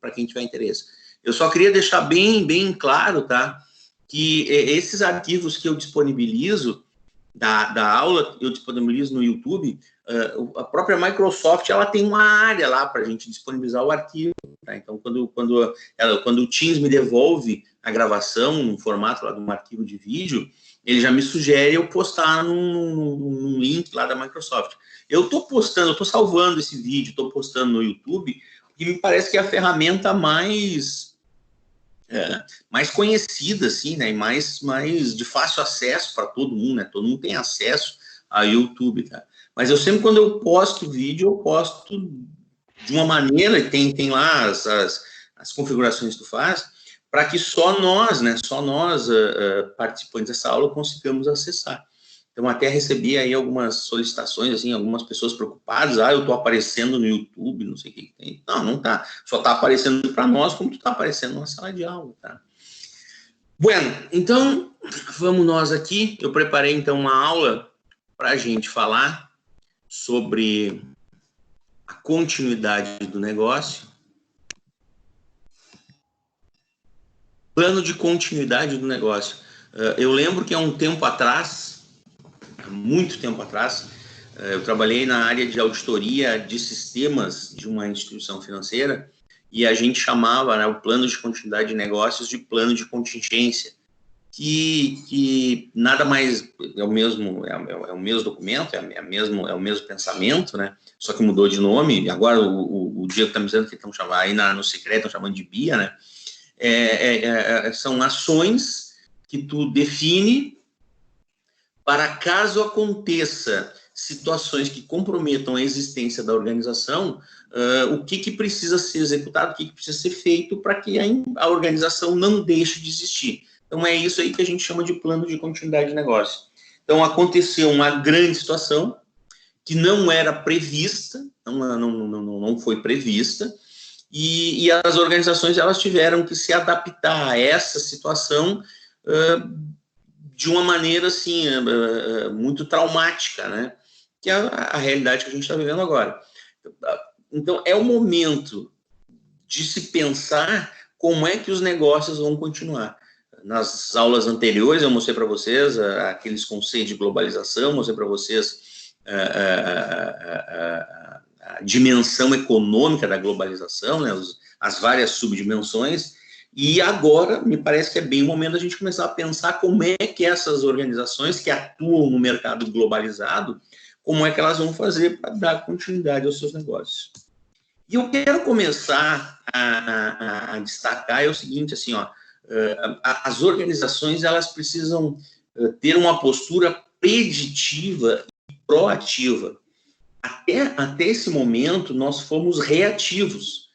para quem tiver interesse. Eu só queria deixar bem claro, tá, que esses arquivos que eu disponibilizo da aula, eu disponibilizo no YouTube, a própria Microsoft, ela tem uma área lá para a gente disponibilizar o arquivo, tá? Então, quando o Teams me devolve a gravação no formato lá de um arquivo de vídeo, ele já me sugere eu postar num link lá da Microsoft. Eu estou salvando esse vídeo, estou postando no YouTube, porque me parece que é a ferramenta mais conhecida, assim, né, e mais de fácil acesso para todo mundo, né, todo mundo tem acesso a YouTube, tá? Mas eu sempre, quando eu posto vídeo, eu posto de uma maneira, e tem lá as configurações que tu faz, para que só nós, participantes dessa aula, consigamos acessar. Então, até recebi aí algumas solicitações, assim, algumas pessoas preocupadas, eu estou aparecendo no YouTube, não sei o que tem. Não tá. Só está aparecendo para nós como tu está aparecendo na sala de aula, tá? Bueno, então, vamos nós aqui. Eu preparei, então, uma aula para a gente falar sobre a continuidade do negócio. Plano de continuidade do negócio. Eu lembro que há um tempo atrás, há muito tempo atrás, eu trabalhei na área de auditoria de sistemas de uma instituição financeira e a gente chamava, né, o plano de continuidade de negócios de plano de contingência, que nada mais é o mesmo documento, é o mesmo pensamento, né? Só que mudou de nome. Agora o Diego está me dizendo que estão chamando aí no secreto, estão chamando de BIA, né? São ações que tu define para caso aconteça situações que comprometam a existência da organização, o que precisa ser executado, o que precisa ser feito para que a organização não deixe de existir. Então, é isso aí que a gente chama de plano de continuidade de negócio. Então, aconteceu uma grande situação que não era prevista, não foi prevista, e as organizações elas tiveram que se adaptar a essa situação de uma maneira assim muito traumática, né? Que é a realidade que a gente está vivendo agora. Então é o momento de se pensar como é que os negócios vão continuar. Nas aulas anteriores eu mostrei para vocês aqueles conceitos de globalização, mostrei para vocês a dimensão econômica da globalização, né, as várias subdimensões, e agora me parece que é bem o momento da gente começar a pensar como é que essas organizações que atuam no mercado globalizado, como é que elas vão fazer para dar continuidade aos seus negócios. E eu quero começar a destacar o seguinte, assim, as organizações elas precisam ter uma postura preditiva e proativa. Até esse momento, nós fomos reativos.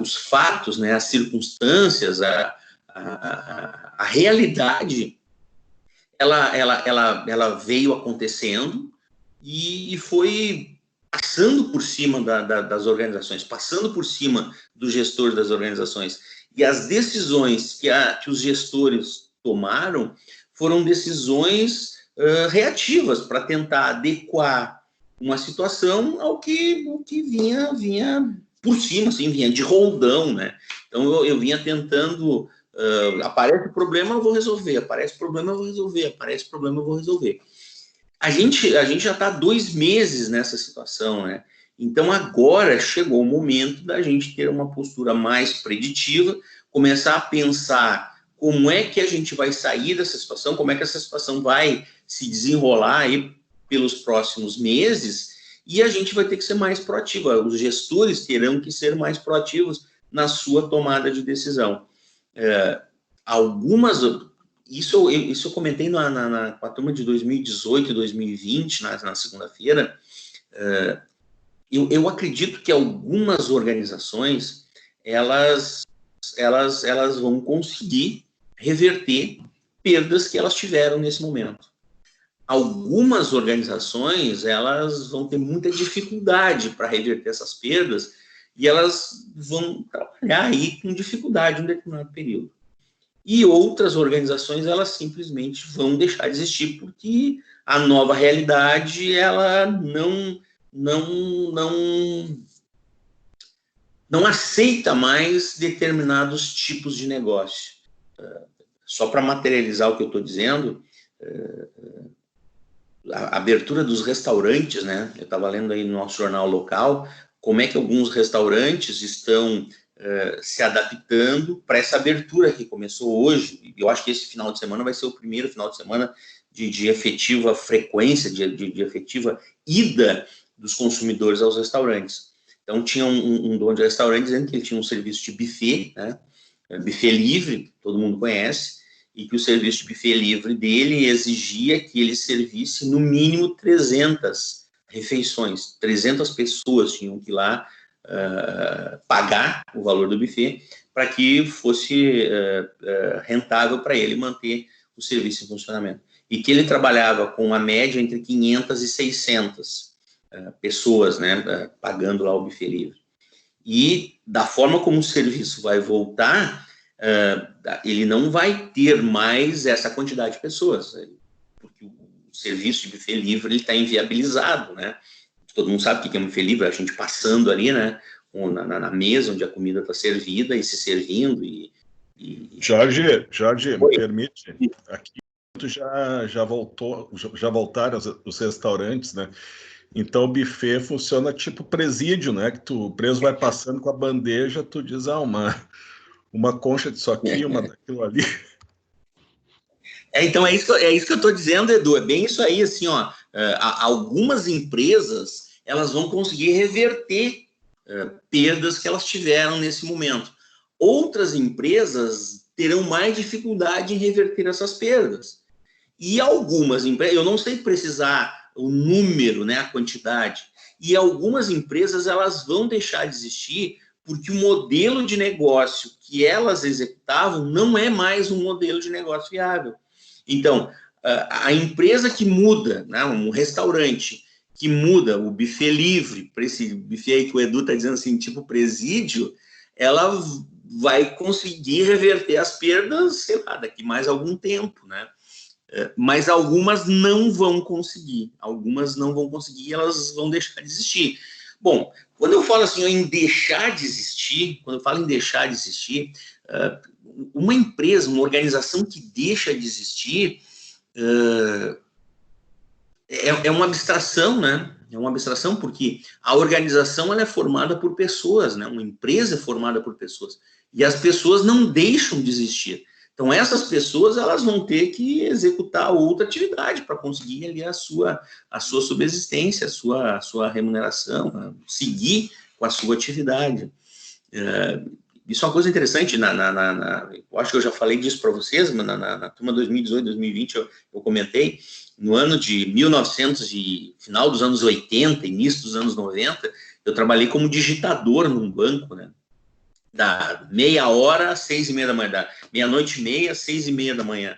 Os fatos, né, as circunstâncias, a realidade, ela veio acontecendo e foi passando por cima das organizações, passando por cima dos gestores das organizações. E as decisões que os gestores tomaram foram decisões reativas para tentar adequar uma situação ao que vinha por cima, assim, vinha de roldão, né? Então eu vinha tentando, aparece o problema, eu vou resolver, aparece o problema, eu vou resolver, aparece o problema, eu vou resolver. A gente já está 2 meses nessa situação, né? Então agora chegou o momento da gente ter uma postura mais preditiva, começar a pensar como é que a gente vai sair dessa situação, como é que essa situação vai se desenrolar aí pelos próximos meses, e a gente vai ter que ser mais proativo. Os gestores terão que ser mais proativos na sua tomada de decisão. Isso eu comentei com a turma de 2018 e 2020, na segunda-feira. Eu acredito que algumas organizações elas vão conseguir reverter perdas que elas tiveram nesse momento. Algumas organizações elas vão ter muita dificuldade para reverter essas perdas e elas vão trabalhar aí com dificuldade em um determinado período. E outras organizações elas simplesmente vão deixar de existir porque a nova realidade ela não não aceita mais determinados tipos de negócio. Só para materializar o que eu estou dizendo, a abertura dos restaurantes, né? Eu estava lendo aí no nosso jornal local como é que alguns restaurantes estão se adaptando para essa abertura que começou hoje. Eu acho que esse final de semana vai ser o primeiro final de semana de efetiva frequência, de efetiva ida dos consumidores aos restaurantes. Então, tinha um dono de restaurante dizendo que ele tinha um serviço de buffet, né? Buffet livre, todo mundo conhece, e que o serviço de buffet livre dele exigia que ele servisse no mínimo 300 refeições. 300 pessoas tinham que ir lá pagar o valor do buffet para que fosse rentável para ele manter o serviço em funcionamento. E que ele trabalhava com uma média entre 500 e 600 pessoas, né, pagando lá o buffet livre. E da forma como o serviço vai voltar, ele não vai ter mais essa quantidade de pessoas, porque o serviço de buffet livre está inviabilizado, né? Todo mundo sabe o que é um buffet livre, a gente passando ali, né, na mesa onde a comida está servida e se servindo. Jorge, me permite, aqui já voltaram os restaurantes, né? Então o buffet funciona tipo presídio, né? Que o preso vai passando com a bandeja, tu diz, uma concha disso aqui, uma daquilo ali. Então é isso que eu estou dizendo, Edu, é bem isso aí, assim, ó, algumas empresas, elas vão conseguir reverter perdas que elas tiveram nesse momento. Outras empresas terão mais dificuldade em reverter essas perdas. E algumas empresas, eu não sei precisar o número, né, a quantidade, e algumas empresas elas vão deixar de existir porque o modelo de negócio que elas executavam não é mais um modelo de negócio viável. Então, a empresa que muda, né, um restaurante que muda o buffet livre, para esse buffet aí que o Edu está dizendo assim, tipo presídio, ela vai conseguir reverter as perdas, sei lá, daqui mais algum tempo, né? Mas algumas não vão conseguir, elas vão deixar de existir. Bom, quando eu falo assim em deixar de existir, uma empresa, uma organização que deixa de existir é uma abstração, né? É uma abstração porque a organização ela é formada por pessoas, né? Uma empresa é formada por pessoas e as pessoas não deixam de existir. Então, essas pessoas elas vão ter que executar outra atividade para conseguir ali a sua subsistência, a sua remuneração, seguir com a sua atividade. Isso é uma coisa interessante, eu acho que eu já falei disso para vocês, mas na turma 2018, 2020 eu comentei, no ano de 1900 e final dos anos 80, início dos anos 90, eu trabalhei como digitador num banco, né? Da meia hora às 6h30 da manhã, da meia-noite e meia às 6h30 da manhã.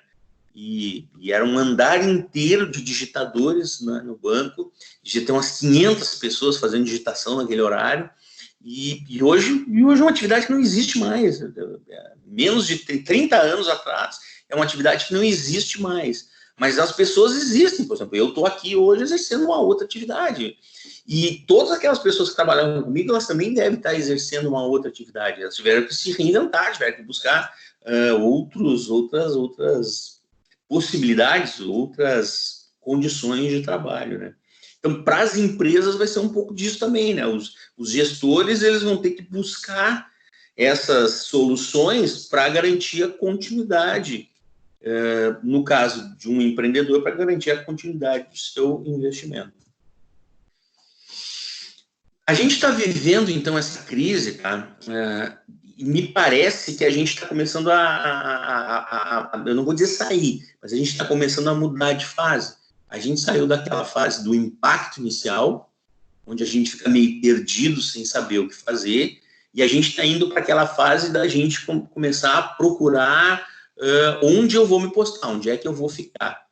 E era um andar inteiro de digitadores, né, no banco, devia ter umas 500 pessoas fazendo digitação naquele horário, e hoje é uma atividade que não existe mais, menos de 30 anos atrás, é uma atividade que não existe mais, mas as pessoas existem, por exemplo, eu estou aqui hoje exercendo uma outra atividade, e todas aquelas pessoas que trabalhavam comigo, elas também devem estar exercendo uma outra atividade. Elas tiveram que se reinventar, tiveram que buscar outras possibilidades, outras condições de trabalho, né? Então, para as empresas vai ser um pouco disso também, né? Os gestores eles vão ter que buscar essas soluções para garantir a continuidade, no caso de um empreendedor, para garantir a continuidade do seu investimento. A gente está vivendo, então, essa crise, tá? E me parece que a gente está começando eu não vou dizer sair, mas a gente está começando a mudar de fase. A gente saiu daquela fase do impacto inicial, onde a gente fica meio perdido, sem saber o que fazer, e a gente está indo para aquela fase da gente começar a procurar onde eu vou me postar, onde é que eu vou ficar.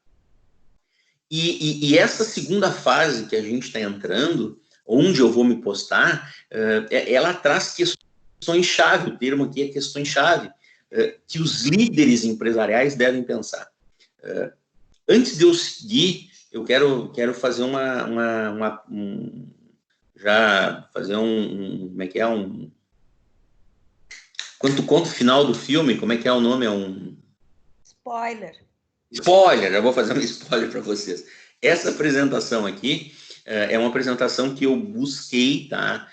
E essa segunda fase que a gente está entrando, onde eu vou me postar, ela traz questões-chave, o termo aqui é questões-chave, que os líderes empresariais devem pensar. Antes de eu seguir, eu quero fazer como é que é, Quando tu conta o final do filme, como é que é o nome? É um... Spoiler. Spoiler, já vou fazer um spoiler para vocês. Essa apresentação aqui é uma apresentação que eu busquei, tá,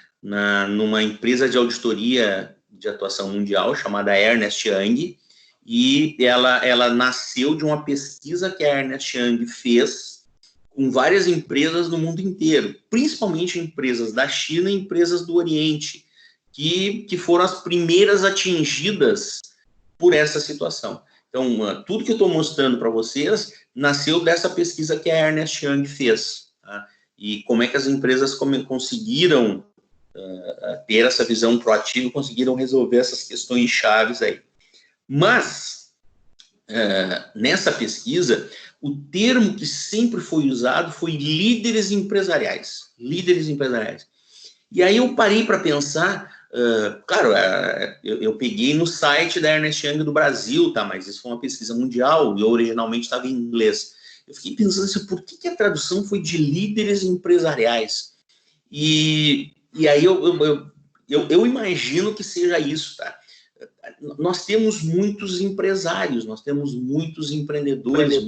numa empresa de auditoria de atuação mundial chamada Ernst Young, e ela nasceu de uma pesquisa que a Ernst Young fez com várias empresas no mundo inteiro, principalmente empresas da China e empresas do Oriente, que foram as primeiras atingidas por essa situação. Então, tudo que eu estou mostrando para vocês nasceu dessa pesquisa que a Ernst Young fez. Tá? E como é que as empresas conseguiram ter essa visão proativa, conseguiram resolver essas questões chaves aí. Mas, nessa pesquisa, o termo que sempre foi usado foi líderes empresariais. Líderes empresariais. E aí eu parei para pensar, claro, eu peguei no site da Ernst Young do Brasil, tá? Mas isso foi uma pesquisa mundial e originalmente estava em inglês. Eu fiquei pensando assim, por que a tradução foi de líderes empresariais? E aí eu imagino que seja isso, tá? Nós temos muitos empresários, nós temos muitos empreendedores,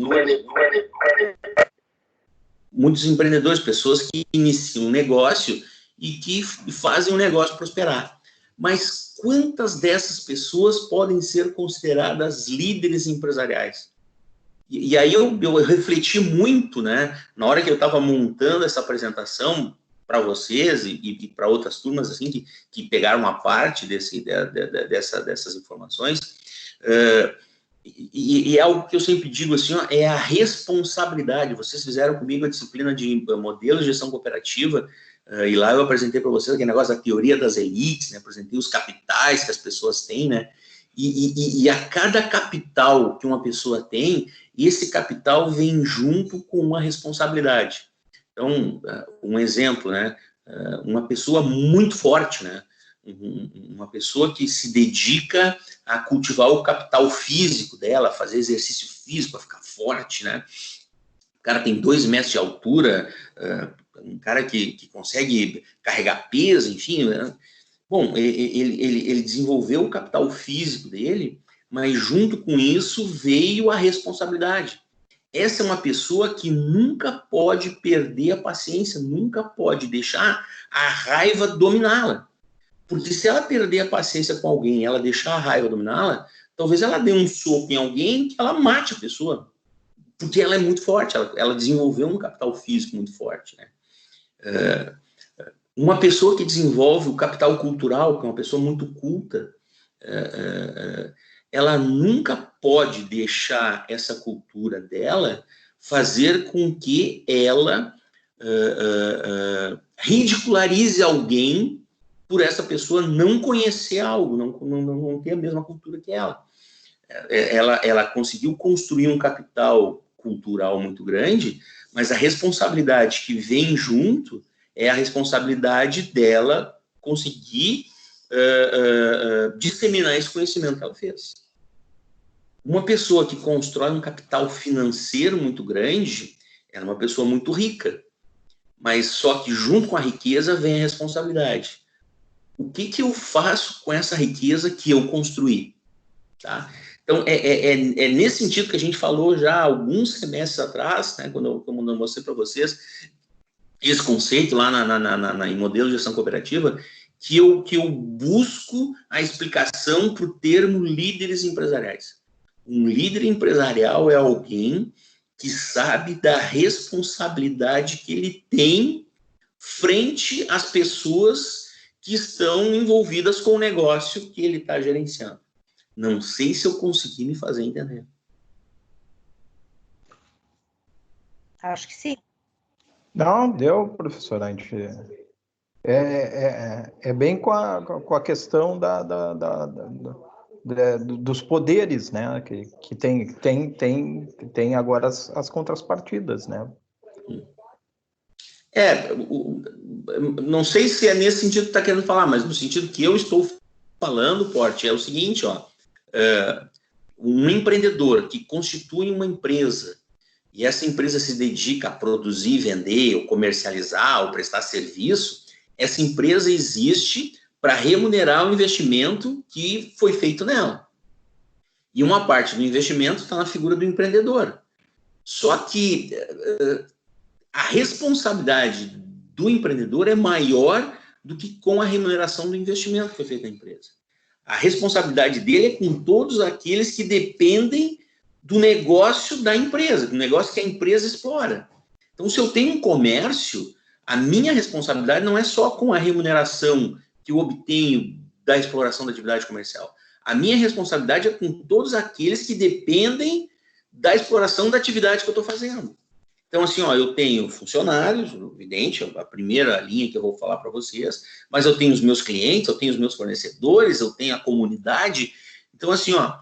muitos empreendedores, pessoas que iniciam um negócio e que fazem o negócio prosperar. Mas quantas dessas pessoas podem ser consideradas líderes empresariais? E aí eu refleti muito, né, na hora que eu estava montando essa apresentação para vocês e para outras turmas assim que pegaram uma parte dessas informações, e é algo que eu sempre digo assim, ó, é a responsabilidade. Vocês fizeram comigo a disciplina de modelo de gestão cooperativa, e lá eu apresentei para vocês aquele negócio da teoria das elites, né, apresentei os capitais que as pessoas têm, né, e a cada capital que uma pessoa tem, esse capital vem junto com uma responsabilidade. Então, um exemplo, né, uma pessoa muito forte, né, uma pessoa que se dedica a cultivar o capital físico dela, fazer exercício físico para ficar forte, né, o cara tem 2 metros de altura, um cara que consegue carregar peso, enfim, né? Bom, ele desenvolveu o capital físico dele, mas junto com isso veio a responsabilidade. Essa é uma pessoa que nunca pode perder a paciência, nunca pode deixar a raiva dominá-la. Porque se ela perder a paciência com alguém, ela deixar a raiva dominá-la, talvez ela dê um soco em alguém que ela mate a pessoa. Porque ela é muito forte, ela desenvolveu um capital físico muito forte, né? Uma pessoa que desenvolve o capital cultural, que é uma pessoa muito culta, ela nunca pode deixar essa cultura dela fazer com que ela ridicularize alguém por essa pessoa não conhecer algo, não ter a mesma cultura que ela. Ela conseguiu construir um capital cultural muito grande, mas a responsabilidade que vem junto é a responsabilidade dela conseguir disseminar esse conhecimento que ela fez. Uma pessoa que constrói um capital financeiro muito grande é uma pessoa muito rica, mas só que junto com a riqueza vem a responsabilidade. O que eu faço com essa riqueza que eu construí? Tá? Então, é nesse sentido que a gente falou já alguns semestres atrás, né, quando eu mostrei para vocês esse conceito lá em modelo de gestão cooperativa, que eu busco a explicação para o termo líderes empresariais. Um líder empresarial é alguém que sabe da responsabilidade que ele tem frente às pessoas que estão envolvidas com o negócio que ele está gerenciando. Não sei se eu consegui me fazer entender. Acho que sim. Não, deu, professor. A gente é bem com a questão dos poderes, né? Que tem agora as contrapartidas, né? Não sei se é nesse sentido que está querendo falar, mas no sentido que eu estou falando, Porte, é o seguinte, ó. Um empreendedor que constitui uma empresa e essa empresa se dedica a produzir, vender, ou comercializar, ou prestar serviço, essa empresa existe para remunerar o investimento que foi feito nela. E uma parte do investimento está na figura do empreendedor. Só que a responsabilidade do empreendedor é maior do que com a remuneração do investimento que foi feito na empresa. A responsabilidade dele é com todos aqueles que dependem do negócio da empresa, do negócio que a empresa explora. Então, se eu tenho um comércio, a minha responsabilidade não é só com a remuneração que eu obtenho da exploração da atividade comercial. A minha responsabilidade é com todos aqueles que dependem da exploração da atividade que eu estou fazendo. Então, assim, ó, eu tenho funcionários, evidente, a primeira linha que eu vou falar para vocês, mas eu tenho os meus clientes, eu tenho os meus fornecedores, eu tenho a comunidade. Então, assim, ó,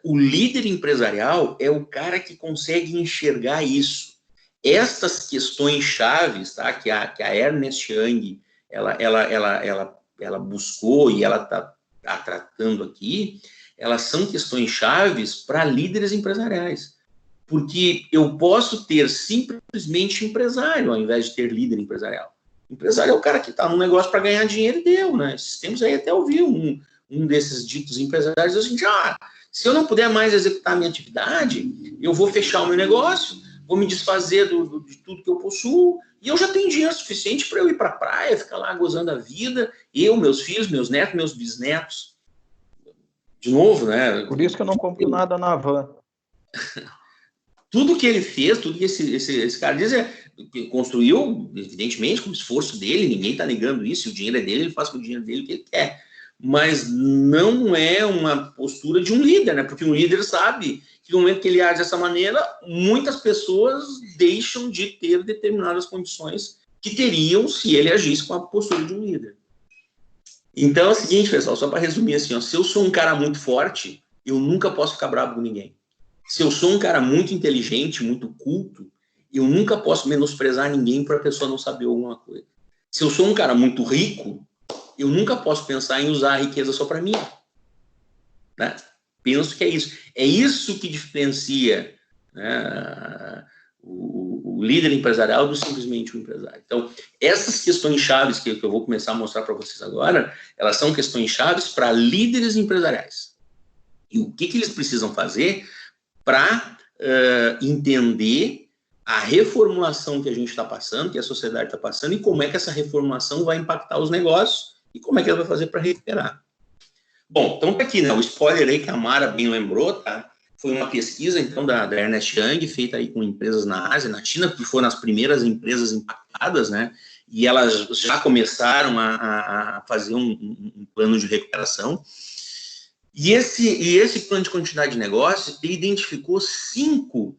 o líder empresarial é o cara que consegue enxergar isso. Estas questões chaves, tá, que a Ernest Young ela buscou e ela está tratando aqui, elas são questões chaves para líderes empresariais. Porque eu posso ter simplesmente empresário ao invés de ter líder empresarial. Empresário é o cara que está no negócio para ganhar dinheiro e deu, né? Esses tempos aí até ouvi um desses ditos empresários assim, se eu não puder mais executar a minha atividade, eu vou fechar o meu negócio, vou me desfazer de tudo que eu possuo, e eu já tenho dinheiro suficiente para eu ir para a praia, ficar lá gozando a vida, eu, meus filhos, meus netos, meus bisnetos. De novo, né? Por isso que eu não compro nada na van. Tudo que ele fez, tudo que esse cara diz que construiu, evidentemente, com o esforço dele, ninguém está negando isso, o dinheiro é dele, ele faz com o dinheiro dele o que ele quer. Mas não é uma postura de um líder, né? Porque um líder sabe que no momento que ele age dessa maneira, muitas pessoas deixam de ter determinadas condições que teriam se ele agisse com a postura de um líder. Então é o seguinte, pessoal, só para resumir assim, ó, se eu sou um cara muito forte, eu nunca posso ficar bravo com ninguém. Se eu sou um cara muito inteligente, muito culto, eu nunca posso menosprezar ninguém para a pessoa não saber alguma coisa. Se eu sou um cara muito rico, eu nunca posso pensar em usar a riqueza só para mim. Né? Penso que é isso. É isso que diferencia, né, o líder empresarial do simplesmente o empresário. Então, essas questões chaves que eu vou começar a mostrar para vocês agora, elas são questões chaves para líderes empresariais. E o que eles precisam fazer para entender a reformulação que a gente está passando, que a sociedade está passando, e como é que essa reformulação vai impactar os negócios e como é que ela vai fazer para recuperar. Bom, então tá aqui, né, o spoiler aí que a Mara bem lembrou, tá? Foi uma pesquisa, então, da Ernest Young, feita aí com empresas na Ásia, na China, que foram as primeiras empresas impactadas, né? E elas já começaram a fazer um plano de recuperação. E esse plano de continuidade de negócio, ele identificou 5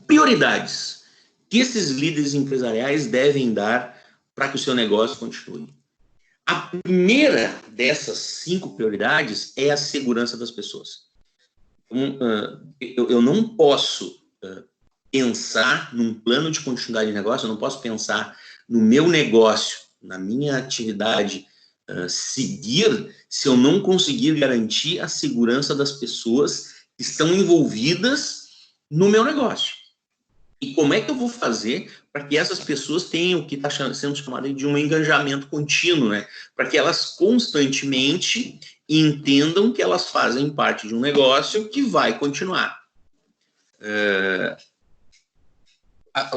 prioridades que esses líderes empresariais devem dar para que o seu negócio continue. A primeira dessas 5 prioridades é a segurança das pessoas. Eu não posso pensar num plano de continuidade de negócio, eu não posso pensar no meu negócio, na minha atividade, seguir, se eu não conseguir garantir a segurança das pessoas que estão envolvidas no meu negócio. E como é que eu vou fazer para que essas pessoas tenham o que está sendo chamado de um engajamento contínuo, né? Para que elas constantemente entendam que elas fazem parte de um negócio que vai continuar. A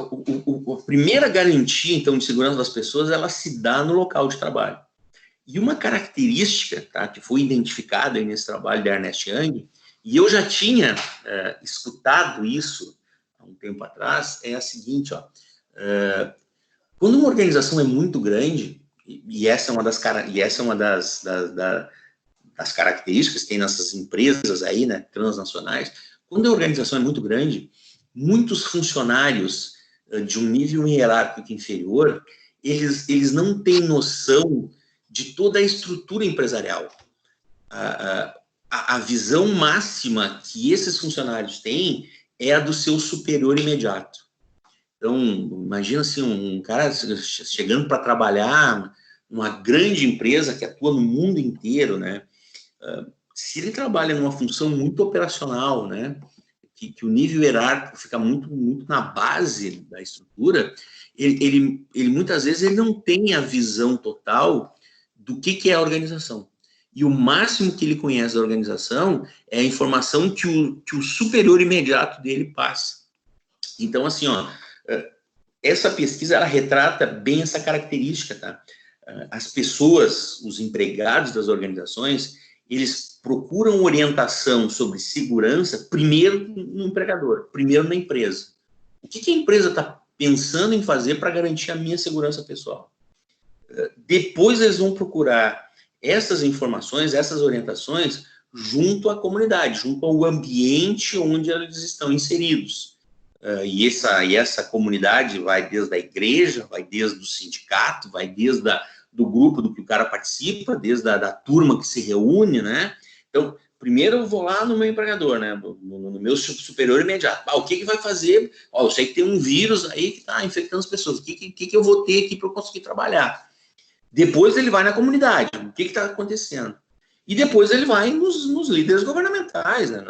primeira garantia, então, de segurança das pessoas, ela se dá no local de trabalho. E uma característica, tá, que foi identificada aí nesse trabalho da Ernest Young, e eu já tinha escutado isso há um tempo atrás, é a seguinte, ó, quando uma organização é muito grande, e essa é uma das características que tem nessas empresas aí, né, transnacionais, quando a organização é muito grande, muitos funcionários de um nível hierárquico inferior, eles não têm noção de toda a estrutura empresarial. A visão máxima que esses funcionários têm é a do seu superior imediato. Então, imagina assim, um cara chegando para trabalhar numa grande empresa que atua no mundo inteiro, né? Se ele trabalha numa função muito operacional, né? que o nível hierárquico fica muito na base da estrutura, ele muitas vezes ele não tem a visão total do que é a organização. E o máximo que ele conhece da organização é a informação que o superior imediato dele passa. Então, assim, ó, essa pesquisa, ela retrata bem essa característica, tá? As pessoas, os empregados das organizações, eles procuram orientação sobre segurança primeiro no empregador, primeiro na empresa. O que a empresa está pensando em fazer para garantir a minha segurança pessoal? Depois eles vão procurar essas informações, essas orientações, junto à comunidade, junto ao ambiente onde eles estão inseridos. E essa comunidade vai desde a igreja, vai desde o sindicato, vai desde do grupo do que o cara participa, desde da turma que se reúne, né? Então, primeiro eu vou lá no meu empregador, né? No meu superior imediato. O que vai fazer? Eu sei que tem um vírus aí que está infectando as pessoas. O que eu vou ter aqui para eu conseguir trabalhar? Depois ele vai na comunidade. O que está acontecendo? E depois ele vai nos líderes governamentais, né?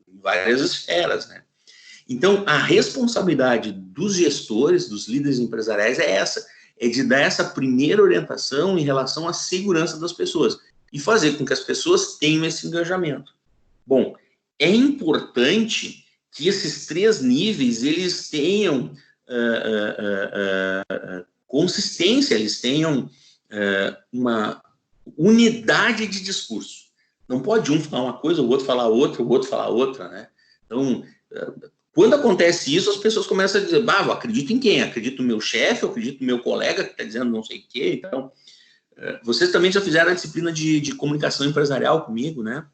Em várias esferas, né? Então, a responsabilidade dos gestores, dos líderes empresariais é essa, é de dar essa primeira orientação em relação à segurança das pessoas e fazer com que as pessoas tenham esse engajamento. Bom, é importante que esses 3 níveis, eles tenham consistência, eles tenham uma unidade de discurso. Não pode um falar uma coisa, o outro falar outra, o outro falar outra, né? Então, quando acontece isso, as pessoas começam a dizer, eu acredito em quem? Acredito no meu chefe, eu acredito no meu colega que está dizendo não sei o quê. Então, vocês também já fizeram a disciplina de comunicação empresarial comigo, né?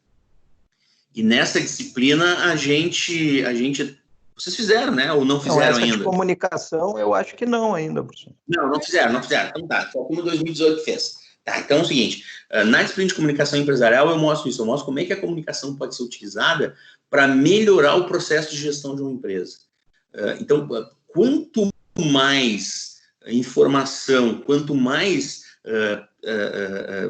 E nessa disciplina, a gente vocês fizeram, né? Ou não fizeram ainda? De comunicação, eu acho que não ainda, professor. Não fizeram. Então tá, só como 2018 fez. Tá, então é o seguinte, na disciplina de comunicação empresarial eu mostro isso, eu mostro como é que a comunicação pode ser utilizada para melhorar o processo de gestão de uma empresa. Então, quanto mais informação, quanto mais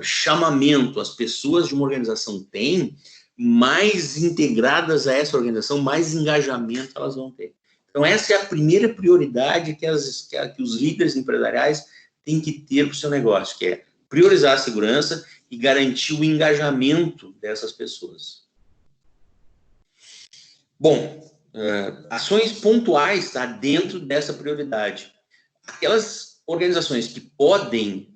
chamamento as pessoas de uma organização têm, mais integradas a essa organização, mais engajamento elas vão ter. Então, essa é a primeira prioridade que os líderes empresariais têm que ter para o seu negócio, que é priorizar a segurança e garantir o engajamento dessas pessoas. Bom, ações pontuais tá, dentro dessa prioridade. Aquelas organizações que podem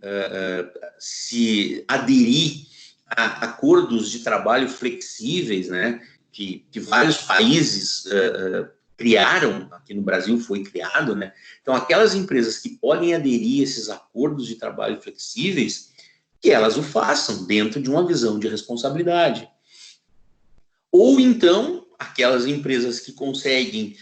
se aderir a acordos de trabalho flexíveis, né, que vários países criaram, aqui no Brasil foi criado, né? Então, aquelas empresas que podem aderir a esses acordos de trabalho flexíveis, que elas o façam dentro de uma visão de responsabilidade. Ou então, aquelas empresas que conseguem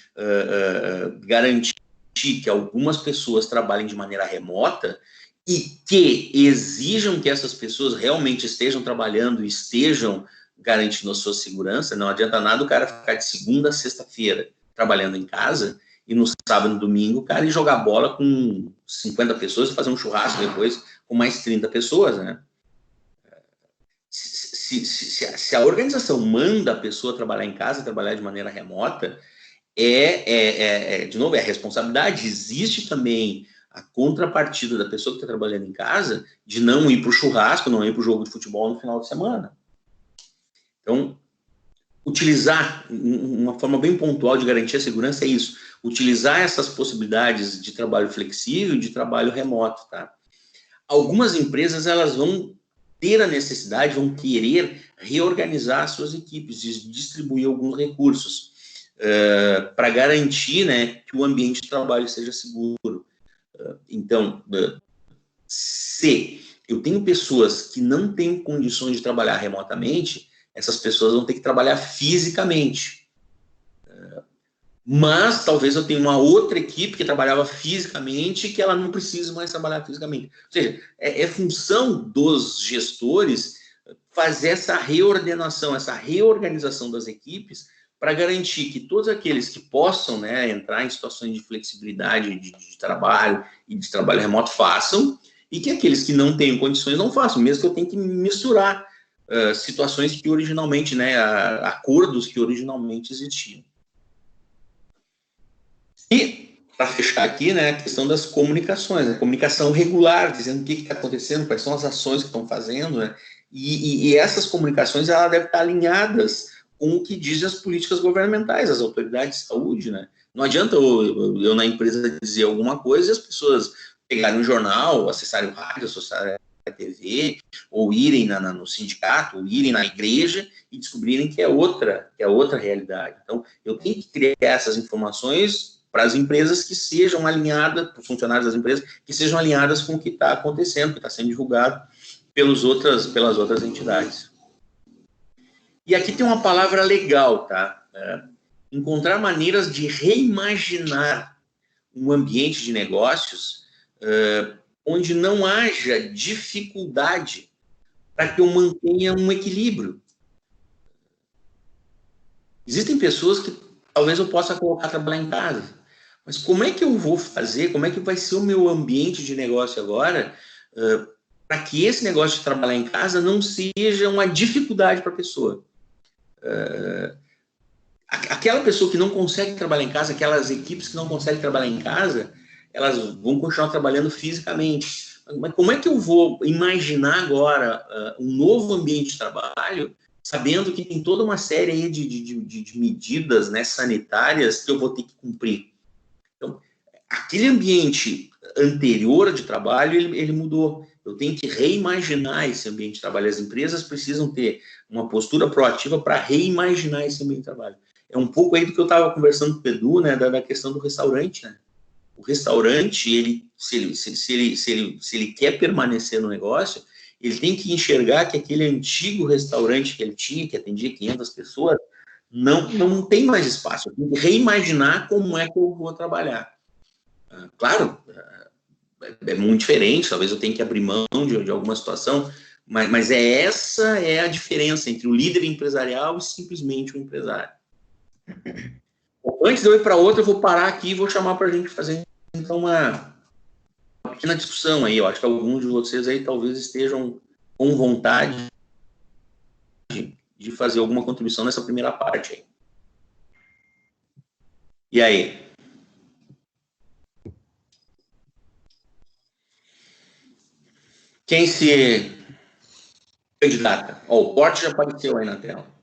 garantir que algumas pessoas trabalhem de maneira remota e que exijam que essas pessoas realmente estejam trabalhando e estejam garantindo a sua segurança. Não adianta nada o cara ficar de segunda a sexta-feira trabalhando em casa e no sábado e no domingo o cara ir jogar bola com 50 pessoas e fazer um churrasco depois com mais 30 pessoas, né? Se a organização manda a pessoa trabalhar em casa, trabalhar de maneira remota, de novo, é responsabilidade. Existe também a contrapartida da pessoa que está trabalhando em casa de não ir para o churrasco, não ir para o jogo de futebol no final de semana. Então, utilizar uma forma bem pontual de garantir a segurança é isso. Utilizar essas possibilidades de trabalho flexível, de trabalho remoto, tá? Algumas empresas, elas vão ter a necessidade, vão querer reorganizar suas equipes, distribuir alguns recursos para garantir, né, que o ambiente de trabalho seja seguro. Então, se eu tenho pessoas que não têm condições de trabalhar remotamente, essas pessoas vão ter que trabalhar fisicamente. Mas talvez eu tenha uma outra equipe que trabalhava fisicamente que ela não precisa mais trabalhar fisicamente. Ou seja, é função dos gestores fazer essa reordenação, essa reorganização das equipes para garantir que todos aqueles que possam, né, entrar em situações de flexibilidade de trabalho e de trabalho remoto façam, e que aqueles que não tenham condições não façam, mesmo que eu tenha que misturar situações que originalmente, né, acordos que originalmente existiam. E, para fechar aqui, né, a questão das comunicações, a comunicação regular, dizendo o que está acontecendo, quais são as ações que estão fazendo, né, e essas comunicações, elas devem estar alinhadas com o que dizem as políticas governamentais, as autoridades de saúde, né. Não adianta eu na empresa dizer alguma coisa e as pessoas pegarem um jornal, acessarem o rádio, acessarem a TV, ou irem no sindicato, ou irem na igreja e descobrirem que é outra realidade. Então, eu tenho que criar essas informações para as empresas que sejam alinhadas, para os funcionários das empresas, que sejam alinhadas com o que está acontecendo, que está sendo divulgado pelas outras entidades. E aqui tem uma palavra legal, tá? Encontrar maneiras de reimaginar um ambiente de negócios onde não haja dificuldade para que eu mantenha um equilíbrio. Existem pessoas que talvez eu possa colocar trabalhar em casa, mas como é que eu vou fazer, como é que vai ser o meu ambiente de negócio agora, para que esse negócio de trabalhar em casa não seja uma dificuldade para a pessoa? Aquela pessoa que não consegue trabalhar em casa, aquelas equipes que não conseguem trabalhar em casa, elas vão continuar trabalhando fisicamente. Mas como é que eu vou imaginar agora um novo ambiente de trabalho, sabendo que tem toda uma série aí de medidas, né, sanitárias que eu vou ter que cumprir? Então, aquele ambiente anterior de trabalho, ele mudou. Eu tenho que reimaginar esse ambiente de trabalho. As empresas precisam ter uma postura proativa para reimaginar esse ambiente de trabalho. É um pouco aí do que eu estava conversando com o Edu, né, da questão do restaurante, né? O restaurante, se ele quer permanecer no negócio, ele tem que enxergar que aquele antigo restaurante que ele tinha, que atendia 500 pessoas, não tem mais espaço. Eu tenho que reimaginar como é que eu vou trabalhar. Claro, é muito diferente, talvez eu tenha que abrir mão de alguma situação, mas essa é a diferença entre o líder empresarial e simplesmente o empresário. Antes de eu ir para outra, eu vou parar aqui e vou chamar para a gente fazer então uma pequena discussão aí. Eu acho que alguns de vocês aí talvez estejam com vontade de fazer alguma contribuição nessa primeira parte aí. E aí? Quem se candidata? O Porte já apareceu aí na tela.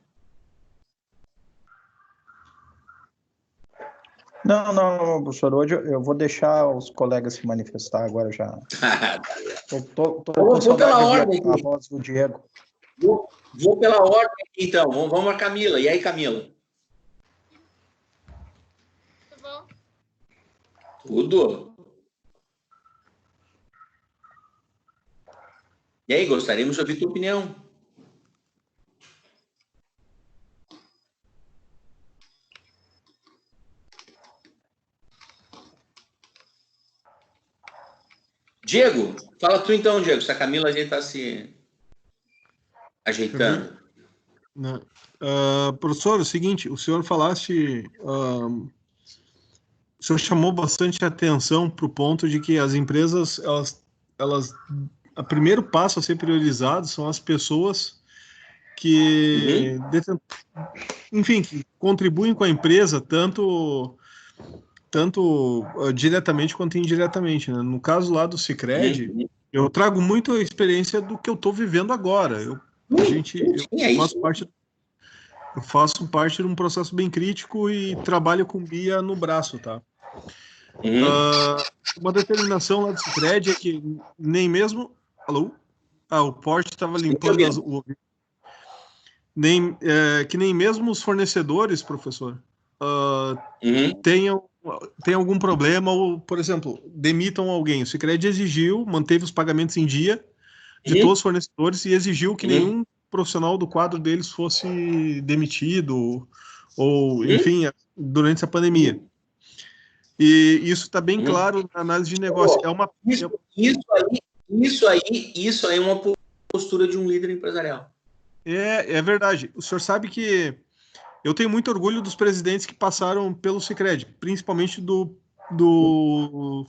Não, professor, hoje eu vou deixar os colegas se manifestar agora já. Tô com saudade de ouvir a voz do Diego. Vou pela ordem aqui, então. Vamos a Camila. E aí, Camila? Tudo bom? Tudo. E aí, gostaríamos de ouvir tua opinião. Diego, fala tu então, Diego, se a Camila a gente está se ajeitando. Professor, é o seguinte, o senhor falaste, o senhor chamou bastante atenção para o ponto de que as empresas, o primeiro passo a ser priorizado são as pessoas que, enfim, que contribuem com a empresa, tanto diretamente quanto indiretamente, né? No caso lá do Sicredi, eu trago muito a experiência do que eu estou vivendo agora. Eu faço parte de um processo bem crítico e trabalho com BIA no braço, tá? Uma determinação lá do Sicredi é que nem mesmo... Alô? O Porte estava limpando que nem mesmo os fornecedores, professor, tenham algum problema ou, por exemplo, demitam alguém. O Sicredi manteve os pagamentos em dia de todos os fornecedores e exigiu que nenhum profissional do quadro deles fosse demitido ou, enfim, durante essa pandemia. E isso está bem claro na análise de negócio. Isso aí é uma postura de um líder empresarial. É verdade. O senhor sabe que eu tenho muito orgulho dos presidentes que passaram pelo Sicredi, principalmente do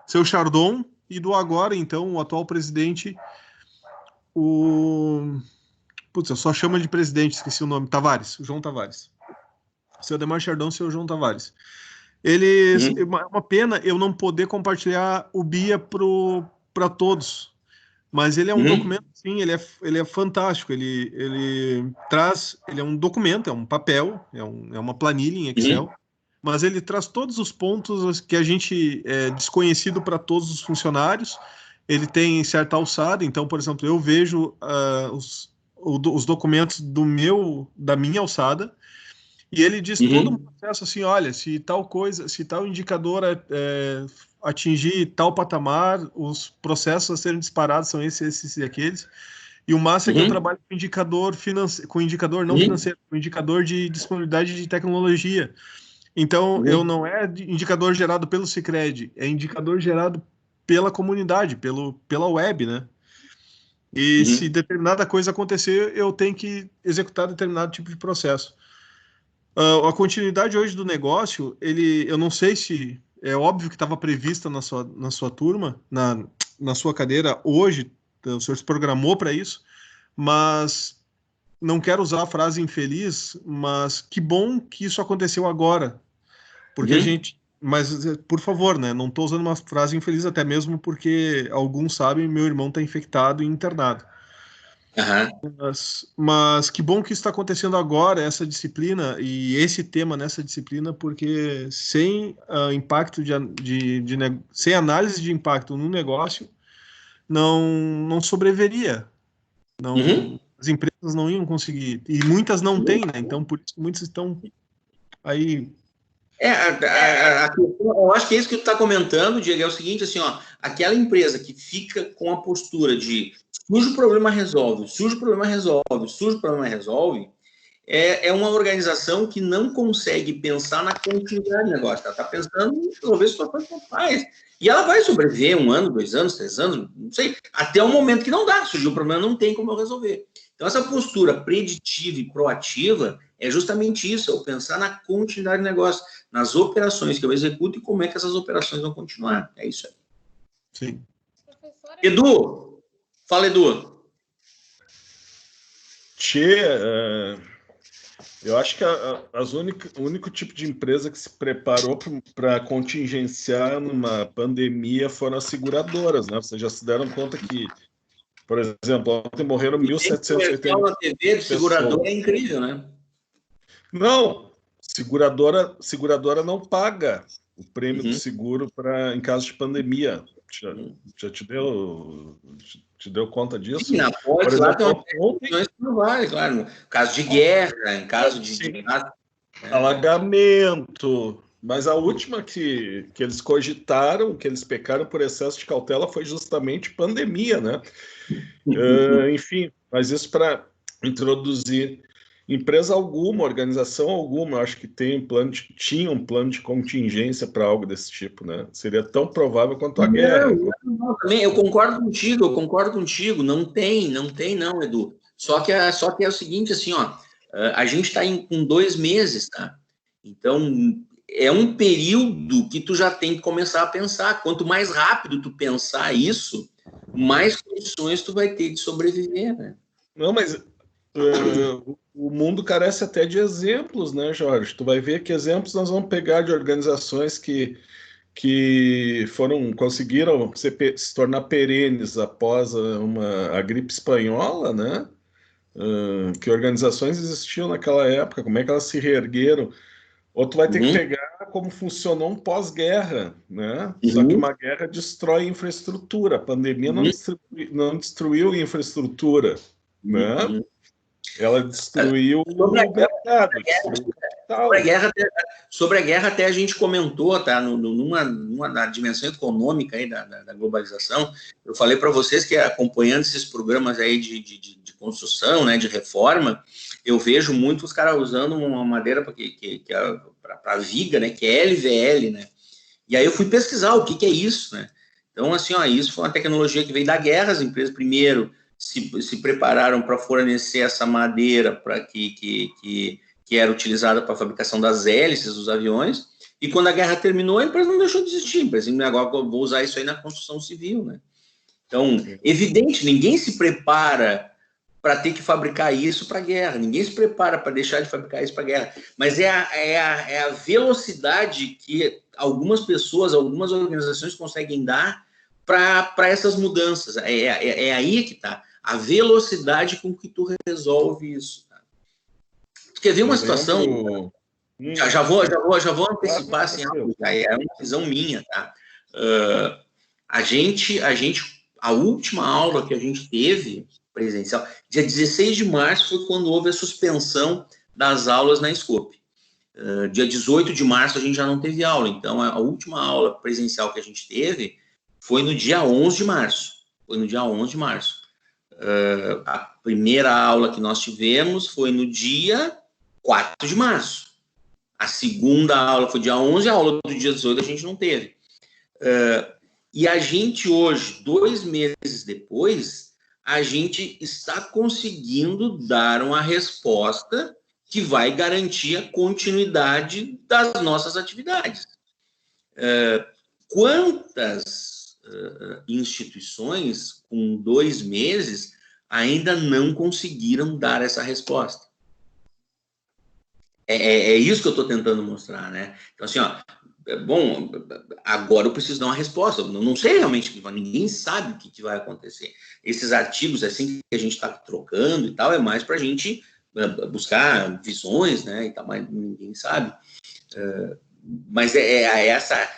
seu Chardon e do agora, então, o atual presidente, eu só chamo de presidente, esqueci o nome, Tavares, o João Tavares. Seu Ademar Chardon, seu João Tavares. Eles, é uma pena eu não poder compartilhar o BIA para todos, mas ele é um documento, sim, ele é fantástico, ele traz, ele é um documento, é um papel, é uma planilha em Excel, mas ele traz todos os pontos que a gente é desconhecido para todos os funcionários. Ele tem certa alçada, então, por exemplo, eu vejo os documentos da minha alçada, e ele diz todo um processo assim, olha, se tal indicador atingir tal patamar, os processos a serem disparados são esses e aqueles. E o massa é que eu trabalho com indicador com indicador não financeiro, com indicador de disponibilidade de tecnologia. Então, eu não é indicador gerado pelo Sicredi, é indicador gerado pela comunidade, pela web, né? E se determinada coisa acontecer, eu tenho que executar determinado tipo de processo. A continuidade hoje do negócio, eu não sei se é óbvio que estava prevista na sua turma, na sua cadeira hoje, o senhor se programou para isso, mas não quero usar a frase infeliz, mas que bom que isso aconteceu agora, porque mas, por favor, né, não estou usando uma frase infeliz, até mesmo porque alguns sabem, meu irmão está infectado e internado. Mas que bom que isso está acontecendo agora, essa disciplina e esse tema nessa disciplina, porque sem impacto sem análise de impacto no negócio, não sobreviveria. As empresas não iam conseguir, e muitas não têm, né? Então, por isso, muitos estão aí. Eu acho que é isso que tu está comentando, Diego, é o seguinte, assim, ó, aquela empresa que fica com a postura de surge o problema, resolve, surge o problema, resolve, surge o problema, resolve, é uma organização que não consegue pensar na continuidade do negócio. Ela está pensando em resolver situações pontuais. E ela vai sobreviver 1 ano, 2 anos, 3 anos, não sei, até o momento que não dá. Surgiu o problema, não tem como eu resolver. Então, essa postura preditiva e proativa é justamente isso, é o pensar na continuidade do negócio, nas operações que eu executo e como é que essas operações vão continuar. É isso aí. Sim. Edu! Fala, Edu. Eu acho que o único tipo de empresa que se preparou para contingenciar numa pandemia foram as seguradoras, né? Vocês já se deram conta que, por exemplo, ontem morreram 1.780 na TV do segurador é incrível, né? Não, seguradora não paga o prêmio do seguro em caso de pandemia. Já te deu conta disso? Sim, na pós, lá tem opções que não vale, claro. No caso de guerra, em caso de alagamento. Mas a última que eles cogitaram, que eles pecaram por excesso de cautela, foi justamente pandemia, né? Enfim, mas isso para introduzir. Empresa alguma, organização alguma, acho que tinha um plano de contingência para algo desse tipo, né? Seria tão provável quanto a guerra. Não, também, eu concordo contigo. Não tem, Edu. Só que é o seguinte, assim, ó, a gente está com 2 meses, tá? Então, é um período que tu já tem que começar a pensar. Quanto mais rápido tu pensar isso, mais condições tu vai ter de sobreviver, né? Não, mas o mundo carece até de exemplos, né, Jorge? Tu vai ver que exemplos nós vamos pegar de organizações que conseguiram se tornar perenes após a gripe espanhola, né? Que organizações existiam naquela época, como é que elas se reergueram? Ou tu vai ter que pegar como funcionou um pós-guerra, né? Só que uma guerra destrói infraestrutura, a pandemia não destruiu infraestrutura, né? Ela destruiu o mercado. Sobre a guerra, até a gente comentou, tá? Na dimensão econômica aí da globalização, eu falei para vocês que acompanhando esses programas aí de construção, né, de reforma, eu vejo muito os caras usando uma madeira para viga, né, que é LVL, né? E aí eu fui pesquisar o que é isso, né? Então, assim, ó, isso foi uma tecnologia que veio da guerra, as empresas primeiro se prepararam para fornecer essa madeira para que era utilizada para a fabricação das hélices dos aviões, e quando a guerra terminou, a empresa não deixou de existir, a empresa agora vou usar isso aí na construção civil, né? Então, evidente, ninguém se prepara para ter que fabricar isso para a guerra. Ninguém se prepara para deixar de fabricar isso para a guerra. Mas é a velocidade que algumas pessoas, algumas organizações conseguem dar para essas mudanças. É aí que está. A velocidade com que tu resolve isso. Tá? Tu quer ver uma situação... Já vou antecipar, assim, é uma visão minha, tá? A última aula que a gente teve presencial, dia 16 de março foi quando houve a suspensão das aulas na Scope. Dia 18 de março a gente já não teve aula, então a última aula presencial que a gente teve foi no dia 11 de março. A primeira aula que nós tivemos foi no dia 4 de março. A segunda aula foi dia 11, a aula do dia 18 a gente não teve. E a gente hoje, 2 meses depois, a gente está conseguindo dar uma resposta que vai garantir a continuidade das nossas atividades. Quantas instituições, com 2 meses, ainda não conseguiram dar essa resposta? É isso que eu estou tentando mostrar, né? Então, assim, ó, bom, agora eu preciso dar uma resposta. Eu não sei realmente o que vai, ninguém sabe o que vai acontecer. Esses artigos, assim, que a gente está trocando e tal, é mais para a gente buscar visões, né? E tal, mas ninguém sabe. Mas essa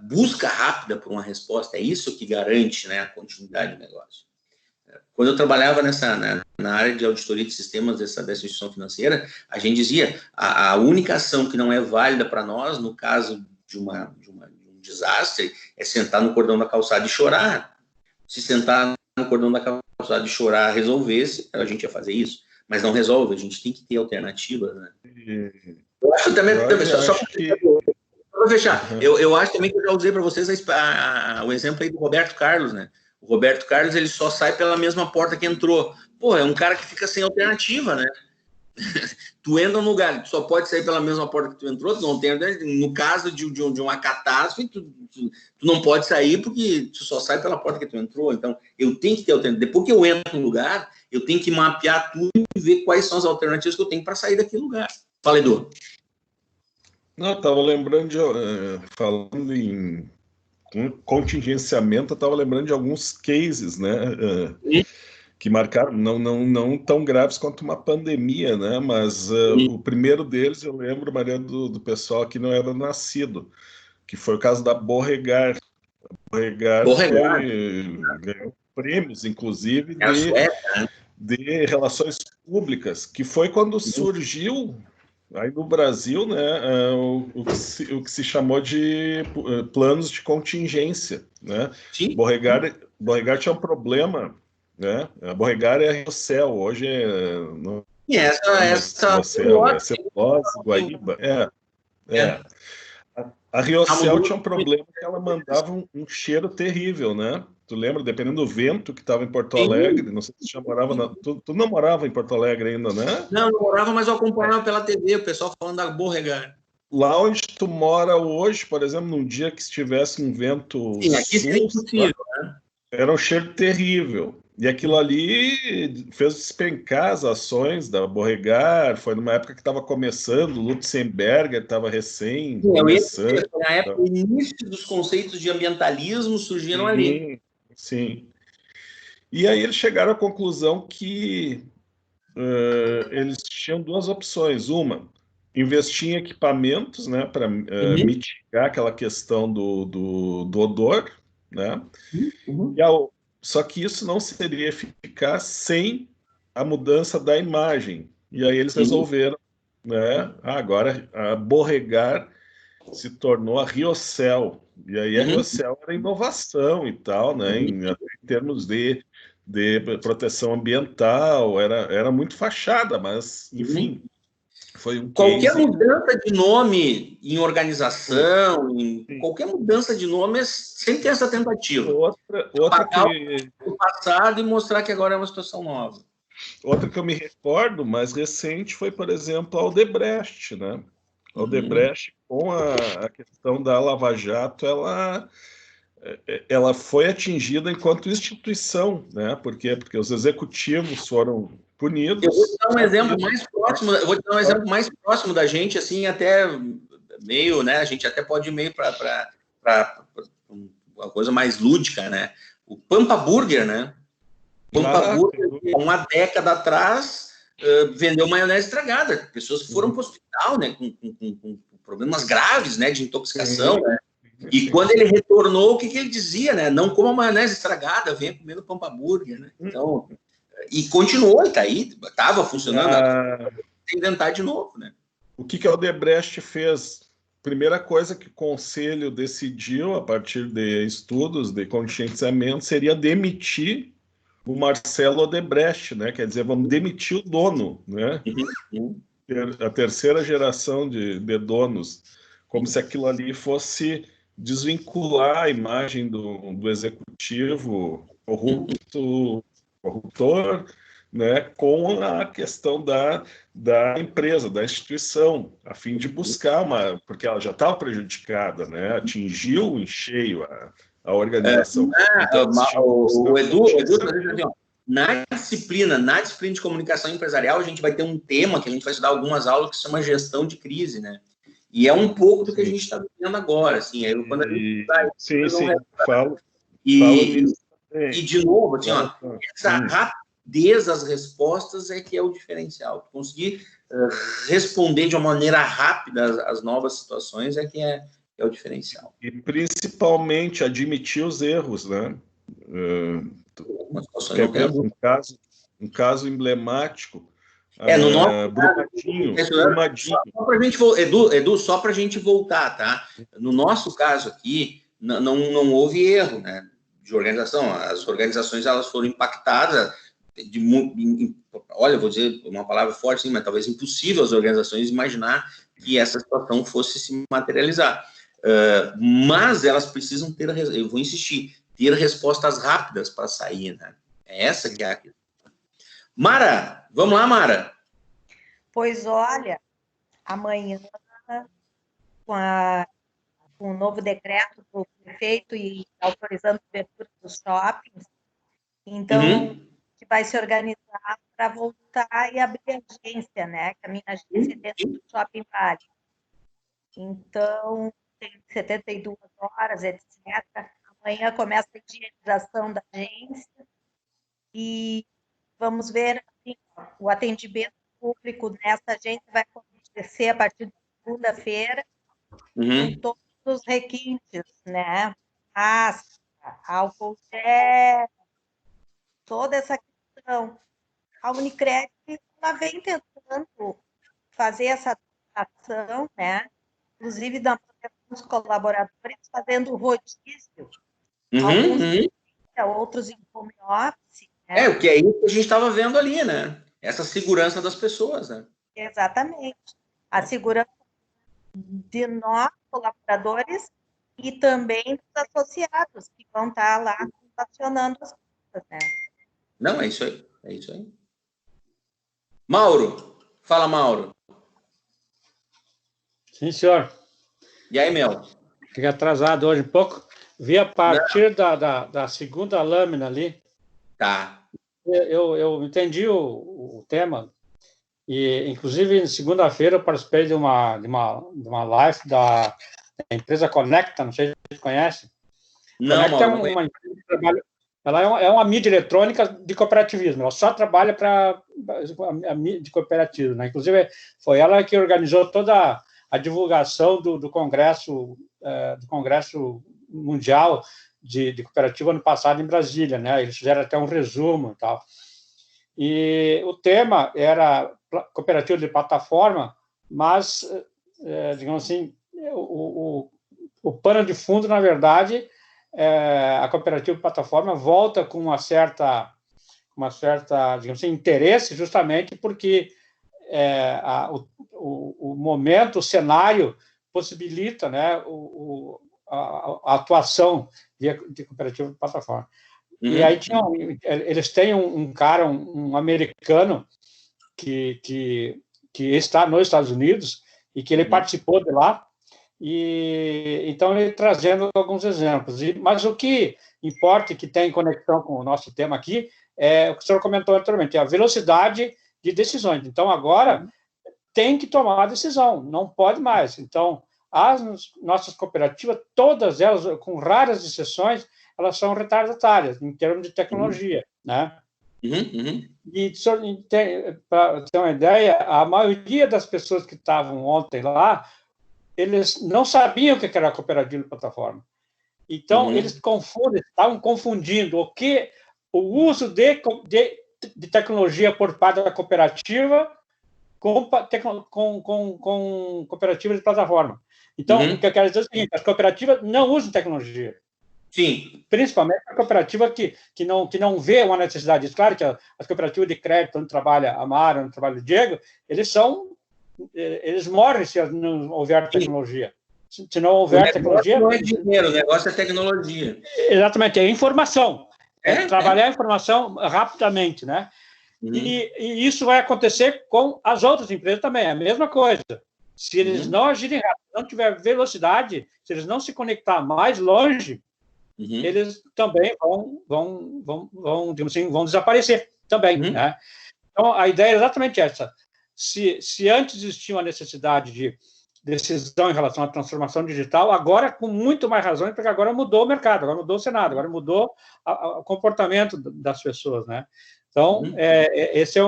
busca rápida por uma resposta, é isso que garante, né, a continuidade do negócio. Quando eu trabalhava na área de auditoria de sistemas dessa instituição financeira, a gente dizia, a única ação que não é válida para nós, no caso de um desastre, é sentar no cordão da calçada e chorar. Se sentar no cordão da calçada e chorar resolvesse, a gente ia fazer isso. Mas não resolve, a gente tem que ter alternativas, né? Eu acho também, para fechar, eu acho também que eu já usei para vocês o exemplo aí do Roberto Carlos, né? O Roberto Carlos, ele só sai pela mesma porta que entrou. Pô, é um cara que fica sem alternativa, né? Tu entra num lugar, tu só pode sair pela mesma porta que tu entrou, tu não tem, no caso de uma catástrofe, tu não pode sair porque tu só sai pela porta que tu entrou. Então, eu tenho que ter alternativa. Depois que eu entro no lugar, eu tenho que mapear tudo e ver quais são as alternativas que eu tenho para sair daquele lugar. Fala, Edu. Não, eu estava lembrando, falando em contingenciamento, eu estava lembrando de alguns cases, né, que marcaram, não tão graves quanto uma pandemia, né, mas o primeiro deles, eu lembro, Maria, do pessoal que não era nascido, que foi o caso da Borregar. Borregar ganhou prêmios, inclusive, de relações públicas, que foi quando surgiu... Aí no Brasil, né, o que se chamou de planos de contingência, né? Borregar tinha um problema, né? A Borregar é a Riocel, hoje é celulose, Guaíba, A Riocel tinha um problema que ela mandava um cheiro terrível, né? Tu lembra, dependendo do vento que estava em Porto Alegre, não sei se tu já morava... Tu não morava em Porto Alegre ainda, né? Não morava, mas eu acompanhava pela TV, o pessoal falando da Borregar. Lá onde tu mora hoje, por exemplo, num dia que estivesse um vento sul, né? Era um cheiro terrível. E aquilo ali fez despencar as ações da Borregar, foi numa época que estava começando, o Lutzenberger estava começando. Na época, o início dos conceitos de ambientalismo surgiram ali. Sim. E aí eles chegaram à conclusão que eles tinham 2 opções. Uma, investir em equipamentos, né, para mitigar aquela questão do odor, né? Só que isso não seria eficaz sem a mudança da imagem. E aí eles resolveram, né? Agora a Borregar se tornou a Riocel. E aí a Riocel era inovação e tal, né? Em termos de proteção ambiental, era muito fachada, mas, enfim, foi um qualquer mudança de nome em organização, qualquer mudança de nome, sempre tem essa tentativa. Outra o passado e mostrar que agora é uma situação nova. Outra que eu me recordo, mais recente, foi, por exemplo, a Odebrecht, né? A Odebrecht, com a questão da Lava Jato, ela foi atingida enquanto instituição, né? Porque os executivos foram punidos. Eu vou te dar um exemplo mais próximo, eu vou te dar um exemplo mais próximo da gente, assim, até meio, né? A gente até pode ir meio para uma coisa mais lúdica, né? O Pampa Burger, né? Pampa Burger, uma década atrás, vendeu maionese estragada. Pessoas que foram para o hospital, né? Com problemas graves, né? De intoxicação, né? E quando ele retornou, o que ele dizia, né? Não coma maionese estragada, venha comendo Pampa Burger, né? Então, e continuou, tá aí, estava funcionando, tem que inventar de novo, né? O que a Odebrecht fez? Primeira coisa que o Conselho decidiu, a partir de estudos de conscienciamento, seria demitir o Marcelo Odebrecht, né? Quer dizer, vamos demitir o dono, né? A terceira geração de donos, como se aquilo ali fosse desvincular a imagem do executivo corruptor, né, com a questão da empresa, da instituição, a fim de buscar porque ela já estava prejudicada, né, atingiu em cheio a organização. O Edu, na disciplina de comunicação empresarial, a gente vai ter um tema que a gente vai estudar algumas aulas que se chama gestão de crise, né? E é um pouco do que a gente está vivendo agora, assim. Quando a gente falo nisso. E de novo, assim, essa rapidez das respostas é que é o diferencial. Conseguir responder de uma maneira rápida às novas situações é que é o diferencial. E principalmente admitir os erros, né? Um caso emblemático. No nosso Brumadinho. Edu, só para a gente voltar, tá? No nosso caso aqui, não houve erro, né? De organização, as organizações elas foram impactadas olha, vou dizer uma palavra forte, sim, mas talvez impossível as organizações imaginar que essa situação fosse se materializar. Mas elas precisam ter, eu vou insistir, ter respostas rápidas para sair, né? É essa que é a questão. Mara, vamos lá, Mara. Pois olha, amanhã, com o novo decreto do prefeito e autorizando a abertura dos shoppings, então, a gente vai se organizar para voltar e abrir a agência, né? Que a minha agência é dentro do Shopping Vale. Então, tem 72 horas, etc. Amanhã começa a higienização da agência e vamos ver, assim, o atendimento público nessa agência vai acontecer a partir de segunda-feira, com todos os requintes, né? Máscara, álcool gel, toda essa questão. A Unicred ela vem tentando fazer essa ação, né? Inclusive da dos colaboradores fazendo rodízio, alguns outros em home office. Né? O que é isso que a gente estava vendo ali, né? Essa segurança das pessoas, né? Exatamente. A segurança de nós, colaboradores, e também dos associados, que vão estar lá acionando as coisas, né? Não, é isso aí. É isso aí. Mauro. Fala, Mauro. Sim, senhor. E aí, Mel? Fiquei atrasado hoje um pouco. Vi a partir da segunda lâmina ali. Tá. Eu entendi o tema. E, inclusive, segunda-feira eu participei de uma live da empresa Conecta, não sei se você conhece. Não, Conecta Mauro, é uma empresa que trabalha... Ela é uma mídia eletrônica de cooperativismo. Ela só trabalha para a mídia de cooperativismo, né? Inclusive, foi ela que organizou toda a divulgação do Congresso Mundial de Cooperativa ano passado em Brasília, né? Eles fizeram até um resumo e tal. E o tema era cooperativa de plataforma, mas, digamos assim, o pano de fundo, na verdade, a cooperativa de plataforma volta com uma certa, digamos assim, interesse, justamente porque o momento, o cenário possibilita, né, a atuação de cooperativa de plataforma. E aí eles têm um cara, um americano que está nos Estados Unidos e que ele participou de lá. E então ele trazendo alguns exemplos. Mas o que importa, que tem conexão com o nosso tema aqui, o que o senhor comentou anteriormente, é a velocidade de decisões. Então, agora, tem que tomar a decisão, não pode mais. Então, as nossas cooperativas, todas elas, com raras exceções, elas são retardatárias, em termos de tecnologia, né? E, para ter uma ideia, a maioria das pessoas que estavam ontem lá, eles não sabiam o que era a cooperativa de plataforma. Então, eles estavam confundindo o uso de tecnologia por parte da cooperativa com cooperativa de plataforma. Então, o que eu quero dizer é o seguinte, as cooperativas não usam tecnologia. Sim. Principalmente a cooperativa que não vê uma necessidade disso. Claro que as cooperativas de crédito, onde trabalha a Mara, onde trabalha o Diego, eles morrem se não houver tecnologia. Se não houver tecnologia... Não é dinheiro, o negócio é tecnologia. Exatamente, é informação. Trabalhar a informação rapidamente, né? E isso vai acontecer com as outras empresas também, é a mesma coisa. Se eles não agirem rápido, não tiver velocidade, se eles não se conectar mais longe, eles também digamos assim, vão desaparecer também, né? Então, a ideia é exatamente essa. Se antes existia uma necessidade de decisão em relação à transformação digital, agora, com muito mais razão, porque agora mudou o mercado, agora mudou o cenário, agora mudou o comportamento das pessoas, né? Então, esse é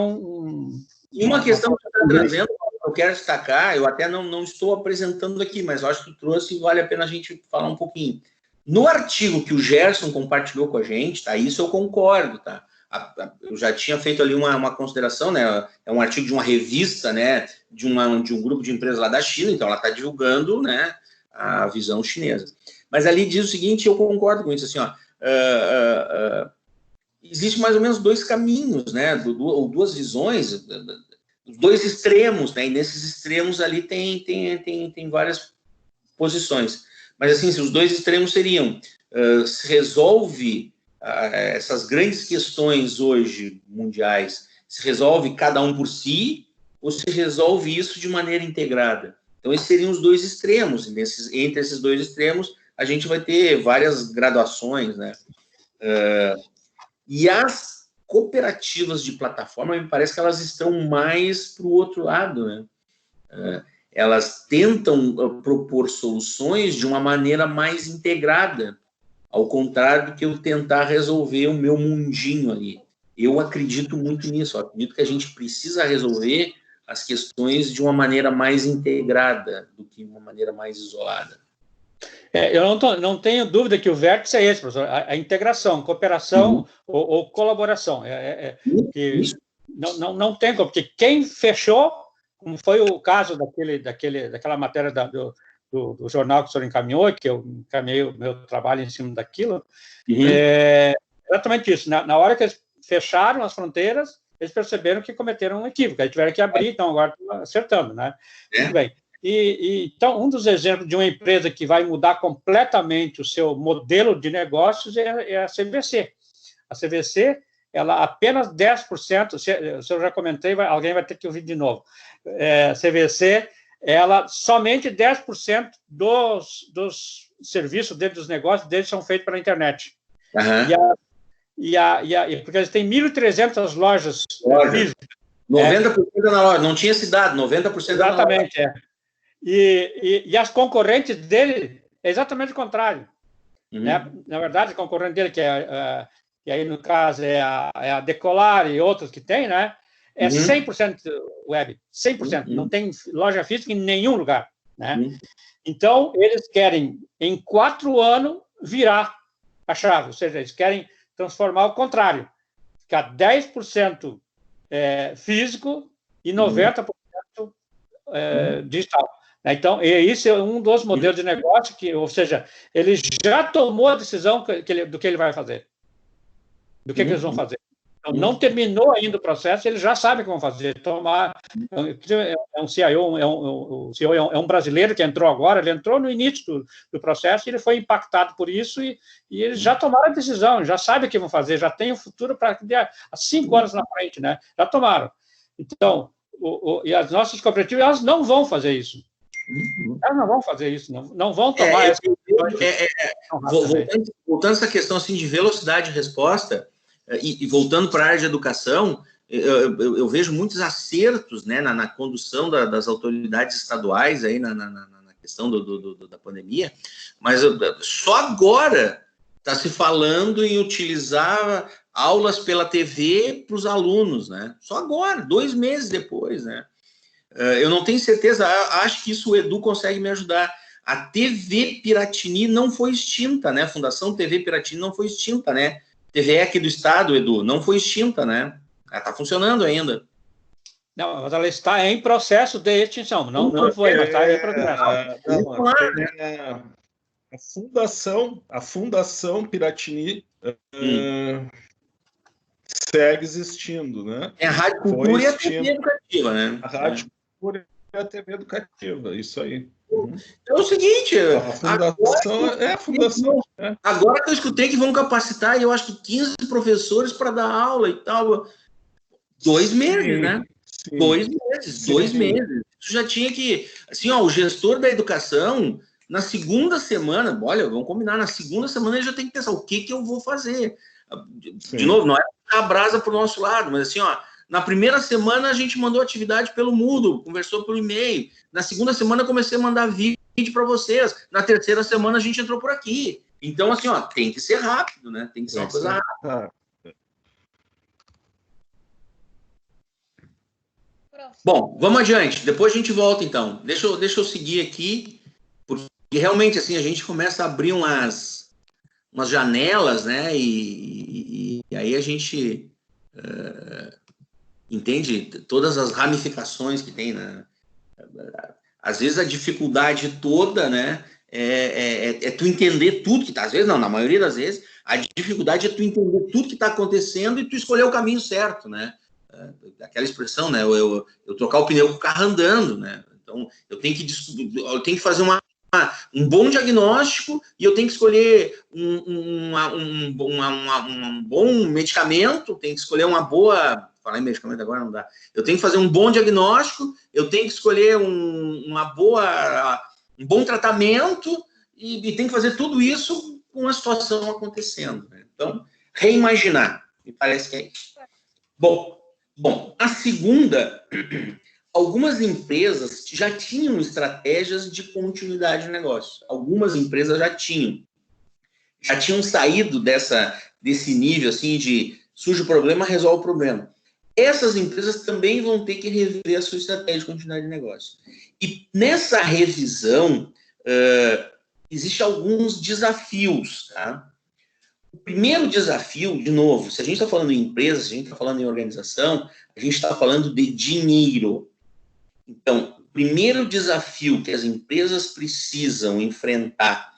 E uma questão que você está trazendo, eu quero destacar, eu até não estou apresentando aqui, mas eu acho que tu trouxe e vale a pena a gente falar um pouquinho. No artigo que o Gerson compartilhou com a gente, tá? Isso eu concordo, tá? Eu já tinha feito ali uma consideração, né? É um artigo de uma revista, né? De um grupo de empresas lá da China, então ela está divulgando, né? A visão chinesa. Mas ali diz o seguinte, eu concordo com isso, assim, ó. Existe mais ou menos dois caminhos, né? Ou duas visões, os dois extremos, né? E nesses extremos ali tem várias posições. Mas, assim, os dois extremos seriam, se resolve essas grandes questões hoje mundiais, se resolve cada um por si, ou se resolve isso de maneira integrada? Então, esses seriam os dois extremos. Entre esses dois extremos, a gente vai ter várias graduações, né? E as cooperativas de plataforma, me parece que elas estão mais para o outro lado, né? Elas tentam propor soluções de uma maneira mais integrada, ao contrário do que eu tentar resolver o meu mundinho ali. Eu acredito muito nisso, eu acredito que a gente precisa resolver as questões de uma maneira mais integrada do que uma maneira mais isolada. Eu não tenho dúvida que o vértice é esse, professor, a integração, cooperação ou colaboração. Não tem como, porque quem fechou, como foi o caso daquela matéria do jornal que o senhor encaminhou, que eu encaminhei o meu trabalho em cima daquilo, exatamente isso. Na hora que eles fecharam as fronteiras, eles perceberam que cometeram um equívoco, aí tiveram que abrir, então agora estão acertando, né? Muito bem. Então, um dos exemplos de uma empresa que vai mudar completamente o seu modelo de negócios é a CVC. A CVC, ela apenas 10%, se eu já comentei, alguém vai ter que ouvir de novo. A CVC, ela somente 10% dos serviços dentro dos negócios deles são feitos pela internet. Porque eles têm 1.300 lojas físicas. 90% na loja, não tinha esse dado, 90% exatamente, E as concorrentes dele é exatamente o contrário. Né? Na verdade, a concorrente dele, que aí no caso é a Decolar e outros que tem, né? É 100% web, 100%. Não tem loja física em nenhum lugar, né? Então, eles querem, em 4 anos, virar a chave. Ou seja, eles querem transformar o contrário. Ficar 10% físico e 90% digital. Então, esse é um dos modelos de negócio ou seja, ele já tomou a decisão do que ele vai fazer, do que eles vão fazer. Então, não terminou ainda o processo, eles já sabem o que vão fazer. É um CIO, o CEO é um brasileiro que entrou agora, ele entrou no início do processo, e ele foi impactado por isso, e eles já tomaram a decisão, já sabem o que vão fazer, já tem o futuro para há 5 anos na frente, né? Já tomaram. Então, e as nossas cooperativas, elas não vão fazer isso. Elas não vão fazer isso, não vão tomar essa decisão. Voltando a essa questão assim, de velocidade de resposta, e voltando para a área de educação, eu vejo muitos acertos, né, na condução das autoridades estaduais aí na questão da pandemia, mas só agora está se falando em utilizar aulas pela TV para os alunos, né? Só agora, 2 meses depois, né? Eu não tenho certeza, acho que isso o Edu consegue me ajudar. A TV Piratini não foi extinta, né? A Fundação TV Piratini não foi extinta, né? TV aqui do estado, Edu, não foi extinta, né? Ela está funcionando ainda. Não, mas ela está em processo de extinção. Não foi, mas está em processo. A Fundação Piratini segue existindo, né? É a Rádio Cultura e a TV Educativa, né? A Rádio Cultura e a TV Educativa, isso aí. É o seguinte... A fundação é a fundação. Agora que eu escutei que vão capacitar, eu acho que 15 professores para dar aula e tal. 2 meses, né? Sim. 2 meses, sim. 2 meses. Isso já tinha que... Assim, ó, o gestor da educação, na segunda semana, olha, vamos combinar, na segunda semana ele já tem que pensar o que eu vou fazer. De novo, não é a brasa para o nosso lado, mas assim, ó, na primeira semana a gente mandou atividade pelo Moodle, conversou pelo e-mail. Na segunda semana eu comecei a mandar vídeo para vocês. Na terceira semana a gente entrou por aqui. Então, assim, ó, tem que ser rápido, né? Tem que ser uma coisa rápida. Bom, vamos adiante. Depois a gente volta, então. Deixa eu seguir aqui, porque realmente, assim, a gente começa a abrir umas janelas, né? E aí a gente entende todas as ramificações que tem, né? Às vezes a dificuldade toda, né? É tu entender tudo que tá. Às vezes não, na maioria das vezes, a dificuldade é tu entender tudo que está acontecendo e tu escolher o caminho certo, né? Aquela expressão, né? Eu trocar o pneu com o carro andando, né? Então, eu tenho que fazer um bom diagnóstico e eu tenho que escolher um bom medicamento, tenho que escolher uma boa... Falar em medicamento agora não dá. Eu tenho que fazer um bom diagnóstico, eu tenho que escolher um bom tratamento e tenho que fazer tudo isso com a situação acontecendo, né? Então, reimaginar, me parece que é isso. Bom, a segunda, algumas empresas já tinham estratégias de continuidade de negócio. Algumas empresas já tinham saído desse nível assim de surge o problema, resolve o problema. Essas empresas também vão ter que rever a sua estratégia de continuidade de negócio. E nessa revisão, existem alguns desafios, tá? O primeiro desafio, de novo, se a gente está falando em empresa, se a gente está falando em organização, a gente está falando de dinheiro. Então, o primeiro desafio que as empresas precisam enfrentar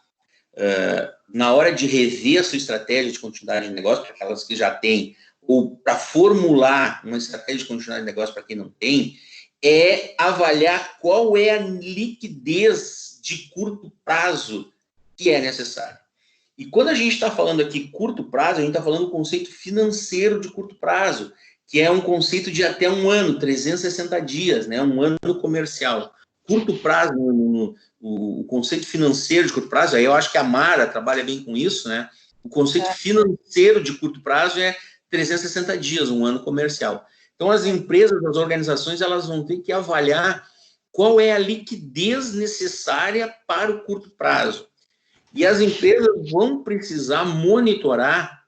na hora de rever a sua estratégia de continuidade de negócio, para aquelas que já têm, ou para formular uma estratégia de continuidade de negócio para quem não tem, é avaliar qual é a liquidez de curto prazo que é necessária. E quando a gente está falando aqui curto prazo, a gente está falando do conceito financeiro de curto prazo, que é um conceito de até 1 ano, 360 dias, né? 1 ano comercial. Curto prazo, o conceito financeiro de curto prazo, aí eu acho que a Mara trabalha bem com isso, né? O conceito financeiro de curto prazo é 360 dias, 1 ano comercial. Então, as empresas, as organizações, elas vão ter que avaliar qual é a liquidez necessária para o curto prazo. E as empresas vão precisar monitorar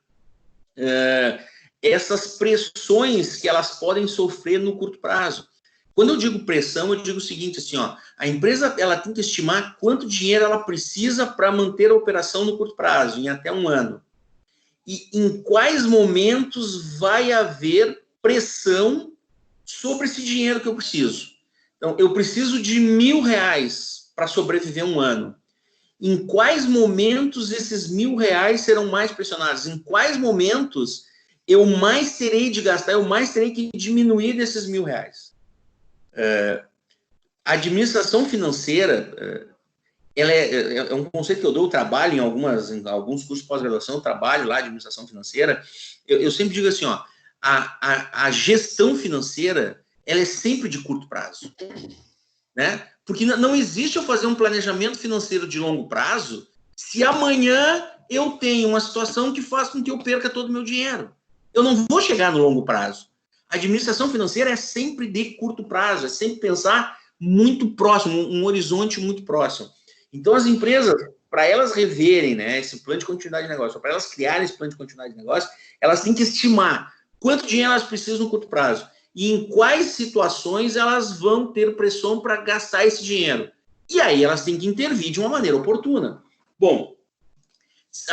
essas pressões que elas podem sofrer no curto prazo. Quando eu digo pressão, eu digo o seguinte, assim, ó, a empresa ela tem que estimar quanto dinheiro ela precisa para manter a operação no curto prazo, em até 1 ano. E em quais momentos vai haver pressão sobre esse dinheiro que eu preciso. Então, eu preciso de R$1.000 para sobreviver 1 ano. Em quais momentos esses R$1.000 serão mais pressionados? Em quais momentos eu mais terei de gastar, eu mais terei que diminuir desses R$1.000? A administração financeira, ela é um conceito que eu dou, eu trabalho em alguns cursos de pós-graduação, eu trabalho lá de administração financeira. Eu sempre digo assim, ó, a gestão financeira, ela é sempre de curto prazo, né? Porque não existe eu fazer um planejamento financeiro de longo prazo se amanhã eu tenho uma situação que faz com que eu perca todo o meu dinheiro. eu não vou chegar no longo prazo. A administração financeira é sempre de curto prazo, é sempre pensar muito próximo, um horizonte muito próximo. Então, as empresas, para elas reverem, né, esse plano de continuidade de negócio, para elas criarem esse plano de continuidade de negócio, elas têm que estimar quanto dinheiro elas precisam no curto prazo e em quais situações elas vão ter pressão para gastar esse dinheiro. E aí elas têm que intervir de uma maneira oportuna. Bom,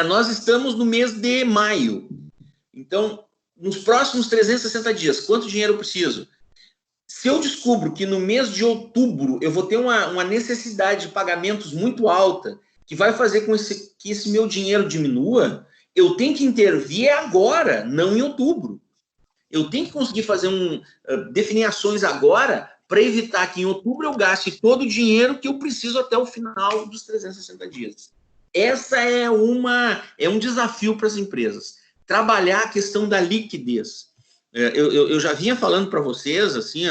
nós estamos no mês de maio. Então, nos próximos 360 dias, quanto dinheiro eu preciso? Se eu descubro que no mês de outubro eu vou ter uma necessidade de pagamentos muito alta, que vai fazer com que esse meu dinheiro diminua, eu tenho que intervir agora, não em outubro. Eu tenho que conseguir fazer definir ações agora para evitar que em outubro eu gaste todo o dinheiro que eu preciso até o final dos 360 dias. Essa é um desafio para as empresas. Trabalhar a questão da liquidez. Eu já vinha falando para vocês, assim,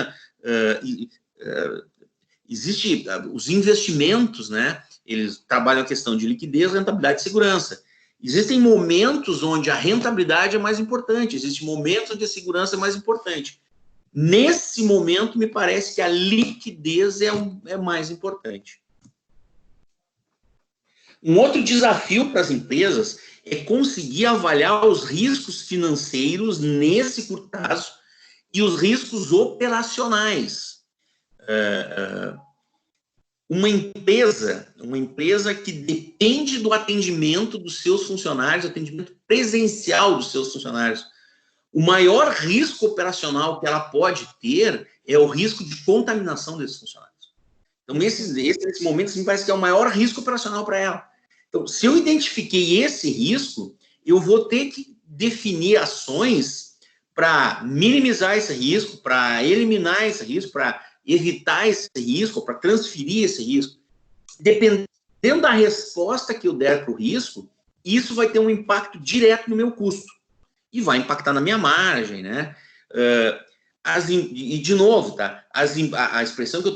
existe os investimentos, né? Eles trabalham a questão de liquidez, rentabilidade e segurança. Existem momentos onde a rentabilidade é mais importante, existem momentos onde a segurança é mais importante. Nesse momento, me parece que a liquidez é mais importante. Um outro desafio para as empresas é conseguir avaliar os riscos financeiros nesse curto prazo e os riscos operacionais. Uma empresa que depende do atendimento dos seus funcionários, atendimento presencial dos seus funcionários, o maior risco operacional que ela pode ter é o risco de contaminação desses funcionários. Então, nesses momentos, me parece que é o maior risco operacional para ela. Então, se eu identifiquei esse risco, eu vou ter que definir ações para minimizar esse risco, para eliminar esse risco, para evitar esse risco, para transferir esse risco. Dependendo da resposta que eu der para o risco, isso vai ter um impacto direto no meu custo e vai impactar na minha margem, né? E, de novo, tá? A expressão que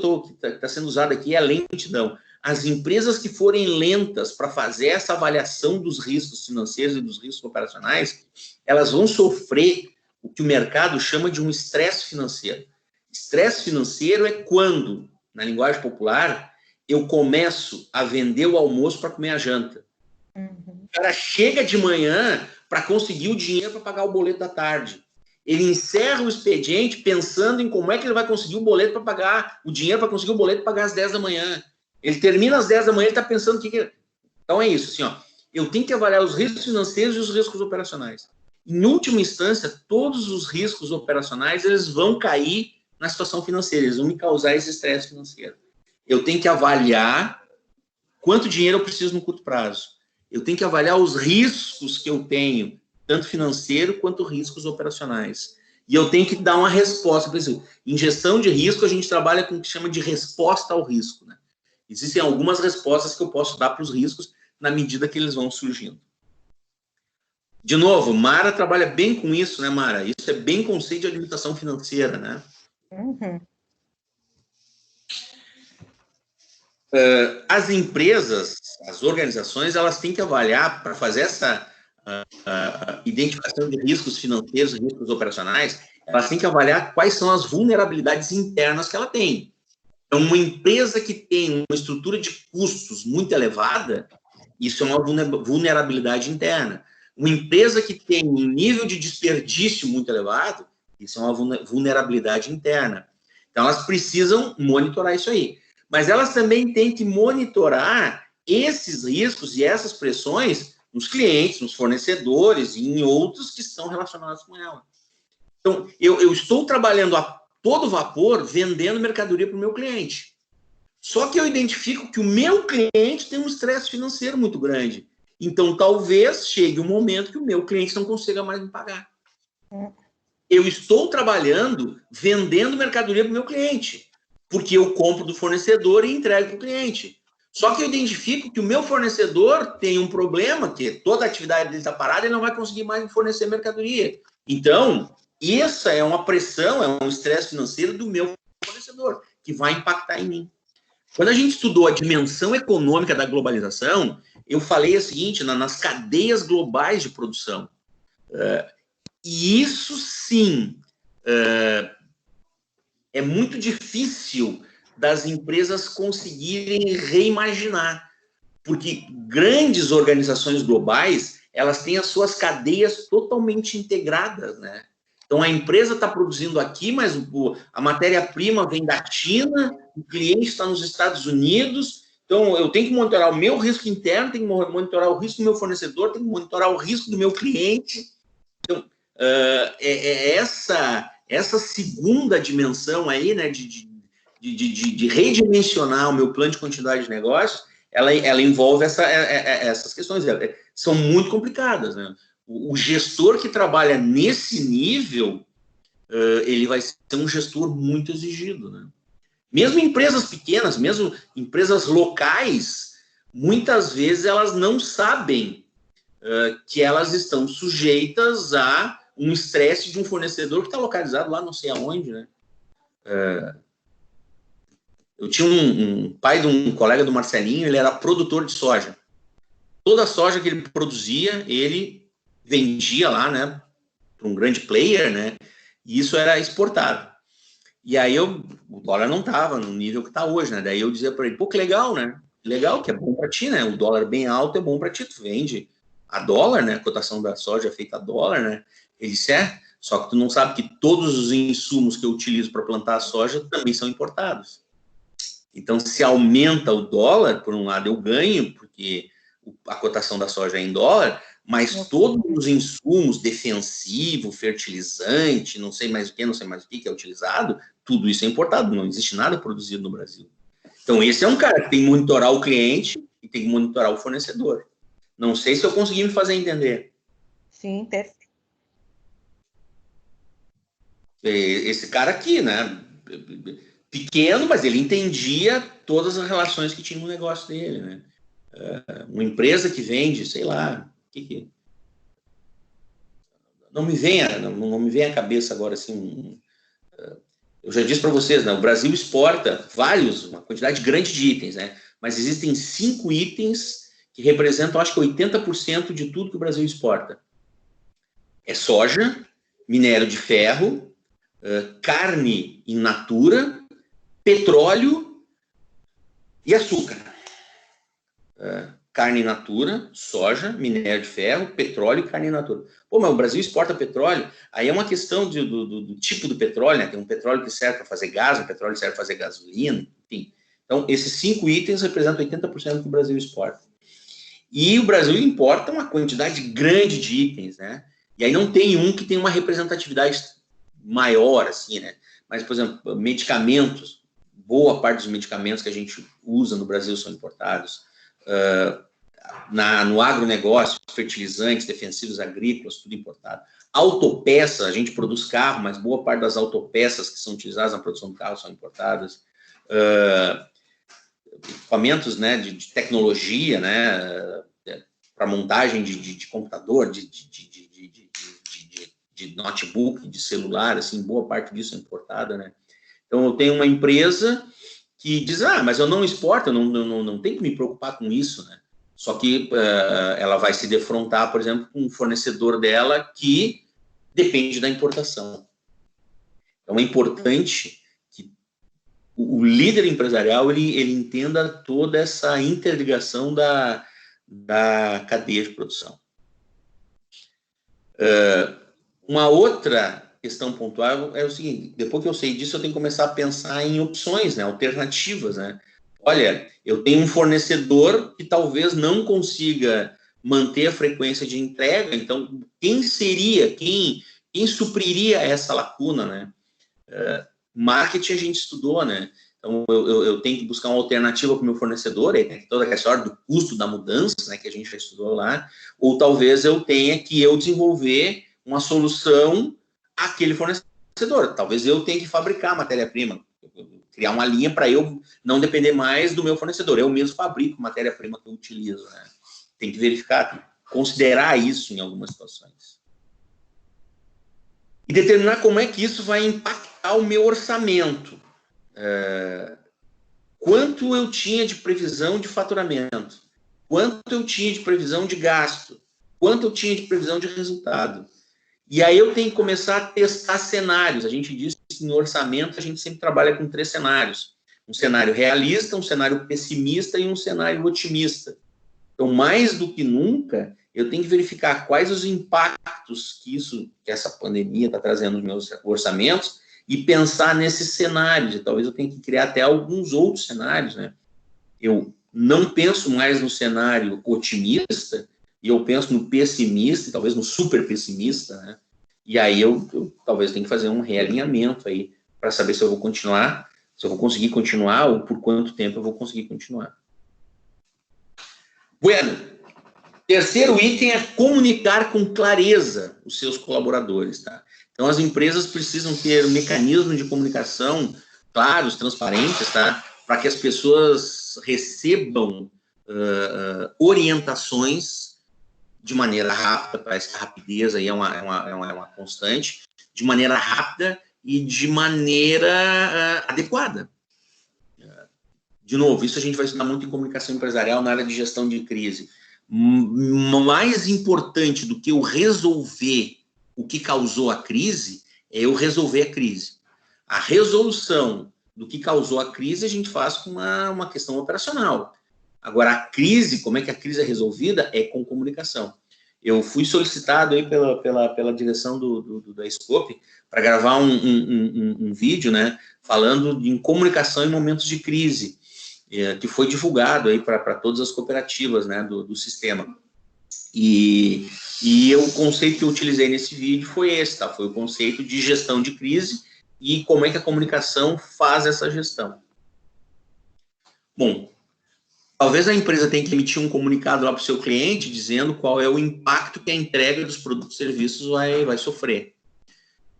está sendo usada aqui é lentidão. As empresas que forem lentas para fazer essa avaliação dos riscos financeiros e dos riscos operacionais, elas vão sofrer o que o mercado chama de um estresse financeiro. Estresse financeiro é quando, na linguagem popular, eu começo a vender o almoço para comer a janta. O cara chega de manhã para conseguir o dinheiro para pagar o boleto da tarde. Ele encerra o expediente pensando em como é que ele vai conseguir o boleto para pagar, o dinheiro para conseguir o boleto para pagar às 10 da manhã. Ele termina às 10 da manhã, ele está pensando o que... Então é isso, assim, ó. Eu tenho que avaliar os riscos financeiros e os riscos operacionais. Em última instância, todos os riscos operacionais, eles vão cair na situação financeira, eles vão me causar esse estresse financeiro. Eu tenho que avaliar quanto dinheiro eu preciso no curto prazo. Eu tenho que avaliar os riscos que eu tenho, tanto financeiro quanto riscos operacionais. E eu tenho que dar uma resposta. Por exemplo, em gestão de risco, a gente trabalha com o que chama de resposta ao risco, né? Existem algumas respostas que eu posso dar para os riscos na medida que eles vão surgindo. De novo, Mara trabalha bem com isso, né, Mara? Isso é bem conceito de administração financeira, né? As empresas, as organizações, elas têm que avaliar, para fazer essa identificação de riscos financeiros, riscos operacionais, elas têm que avaliar quais são as vulnerabilidades internas que ela tem. Então, uma empresa que tem uma estrutura de custos muito elevada, isso é uma vulnerabilidade interna. Uma empresa que tem um nível de desperdício muito elevado, isso é uma vulnerabilidade interna. Então, elas precisam monitorar isso aí. Mas elas também têm que monitorar esses riscos e essas pressões nos clientes, nos fornecedores e em outros que estão relacionados com ela. Então, eu estou trabalhando a todo vapor vendendo mercadoria para o meu cliente. Só que eu identifico que o meu cliente tem um estresse financeiro muito grande. Então, talvez chegue um momento que o meu cliente não consiga mais me pagar. Eu estou trabalhando vendendo mercadoria para o meu cliente, porque eu compro do fornecedor e entrego para o cliente. Só que eu identifico que o meu fornecedor tem um problema, que toda a atividade dele está parada e não vai conseguir mais me fornecer mercadoria. Então, essa é uma pressão, é um estresse financeiro do meu fornecedor, que vai impactar em mim. Quando a gente estudou a dimensão econômica da globalização, eu falei o seguinte, nas cadeias globais de produção, E isso, sim, é muito difícil das empresas conseguirem reimaginar, porque grandes organizações globais, elas têm as suas cadeias totalmente integradas, né? Então, a empresa está produzindo aqui, mas a matéria-prima vem da China, o cliente está nos Estados Unidos, então eu tenho que monitorar o meu risco interno, tenho que monitorar o risco do meu fornecedor, tenho que monitorar o risco do meu cliente. Então, essa segunda dimensão aí, né, de redimensionar o meu plano de continuidade de negócios, ela envolve essas questões. São muito complicadas, né? O gestor que trabalha nesse nível, ele vai ser um gestor muito exigido, né? Mesmo empresas pequenas, mesmo empresas locais, muitas vezes elas não sabem que elas estão sujeitas a um estresse de um fornecedor que está localizado lá não sei aonde, né? Eu tinha um pai de um colega do Marcelinho, ele era produtor de soja. Toda a soja que ele produzia, ele vendia lá, né, para um grande player, né, e isso era exportado. E aí o dólar não estava no nível que está hoje, né, daí eu dizia para ele, pô, que legal, né, legal, que é bom para ti, né, o dólar bem alto é bom para ti, tu vende a dólar, né, a cotação da soja é feita a dólar, né, ele disse, só que tu não sabe que todos os insumos que eu utilizo para plantar a soja também são importados. Então, se aumenta o dólar, por um lado eu ganho, porque a cotação da soja é em dólar, mas todos os insumos, defensivo, fertilizante, não sei mais o que é utilizado, tudo isso é importado, não existe nada produzido no Brasil. Então, esse é um cara que tem que monitorar o cliente e tem que monitorar o fornecedor. Não sei se eu consegui me fazer entender. Sim, perfeito. Esse cara aqui, né? Pequeno, mas ele entendia todas as relações que tinha no negócio dele, né? Uma empresa que vende, sei lá, não me vem à cabeça agora assim. Eu já disse para vocês, né? O Brasil exporta uma quantidade grande de itens, né? Mas existem 5 itens que representam, acho que 80% de tudo que o Brasil exporta. É soja, minério de ferro, carne in natura, petróleo e açúcar. Carne in natura, soja, minério de ferro, petróleo e carne in natura. Pô, mas o Brasil exporta petróleo, aí é uma questão do tipo do petróleo, né? Tem um petróleo que serve para fazer gás, um petróleo que serve para fazer gasolina, enfim. Então, esses 5 itens representam 80% do que o Brasil exporta. E o Brasil importa uma quantidade grande de itens, né? E aí não tem um que tem uma representatividade maior, assim, né? Mas, por exemplo, medicamentos, boa parte dos medicamentos que a gente usa no Brasil são importados. No agronegócio, fertilizantes, defensivos agrícolas, tudo importado. Autopeça, a gente produz carro, mas boa parte das autopeças que são utilizadas na produção do carro são importadas. Equipamentos, né, de tecnologia, né, para montagem de computador, de notebook, de celular, assim, boa parte disso é importada, né? Então, eu tenho uma empresa que diz, mas eu não exporto, eu não tenho que me preocupar com isso, né? Só que ela vai se defrontar, por exemplo, com um fornecedor dela que depende da importação. Então, é importante que o líder empresarial ele entenda toda essa interligação da cadeia de produção. Uma outra questão pontual é o seguinte: depois que eu sei disso, eu tenho que começar a pensar em opções, né, alternativas, né? Olha, eu tenho um fornecedor que talvez não consiga manter a frequência de entrega, então quem supriria essa lacuna, né? Marketing a gente estudou, né? Então eu tenho que buscar uma alternativa para o meu fornecedor, aí tem toda essa história do custo da mudança, né, que a gente já estudou lá, ou talvez eu tenha que desenvolver uma solução àquele fornecedor. Talvez eu tenha que fabricar matéria-prima, criar uma linha para eu não depender mais do meu fornecedor. Eu mesmo fabrico matéria-prima que eu utilizo, né? Tem que verificar, tem que considerar isso em algumas situações. E determinar como é que isso vai impactar o meu orçamento. Quanto eu tinha de previsão de faturamento, quanto eu tinha de previsão de gasto, quanto eu tinha de previsão de resultado. E aí eu tenho que começar a testar cenários. A gente diz que no orçamento a gente sempre trabalha com 3 cenários. Um cenário realista, um cenário pessimista e um cenário otimista. Então, mais do que nunca, eu tenho que verificar quais os impactos que essa pandemia está trazendo nos meus orçamentos e pensar nesses cenários. E talvez eu tenha que criar até alguns outros cenários, né? Eu não penso mais no cenário otimista, e eu penso no pessimista, e talvez no super pessimista, né? E aí eu talvez tenha que fazer um realinhamento aí para saber se eu vou continuar, se eu vou conseguir continuar ou por quanto tempo eu vou conseguir continuar. Bueno, terceiro item é comunicar com clareza os seus colaboradores, tá? Então as empresas precisam ter mecanismos de comunicação claros, transparentes, tá? Para que as pessoas recebam orientações de maneira rápida. Parece que a rapidez aí é uma constante, de maneira rápida e de maneira adequada. De novo, isso a gente vai estudar muito em comunicação empresarial na área de gestão de crise. Mais importante do que eu resolver o que causou a crise é eu resolver a crise. A resolução do que causou a crise a gente faz com uma questão operacional. Agora, a crise, como é que a crise é resolvida? É com comunicação. Eu fui solicitado aí pela direção da Scope para gravar um vídeo, né, falando em comunicação em momentos de crise, que foi divulgado aí para todas as cooperativas, né, do sistema. E o conceito que eu utilizei nesse vídeo foi esse, tá? Foi o conceito de gestão de crise e como é que a comunicação faz essa gestão. Bom, talvez a empresa tenha que emitir um comunicado lá para o seu cliente dizendo qual é o impacto que a entrega dos produtos e serviços vai sofrer.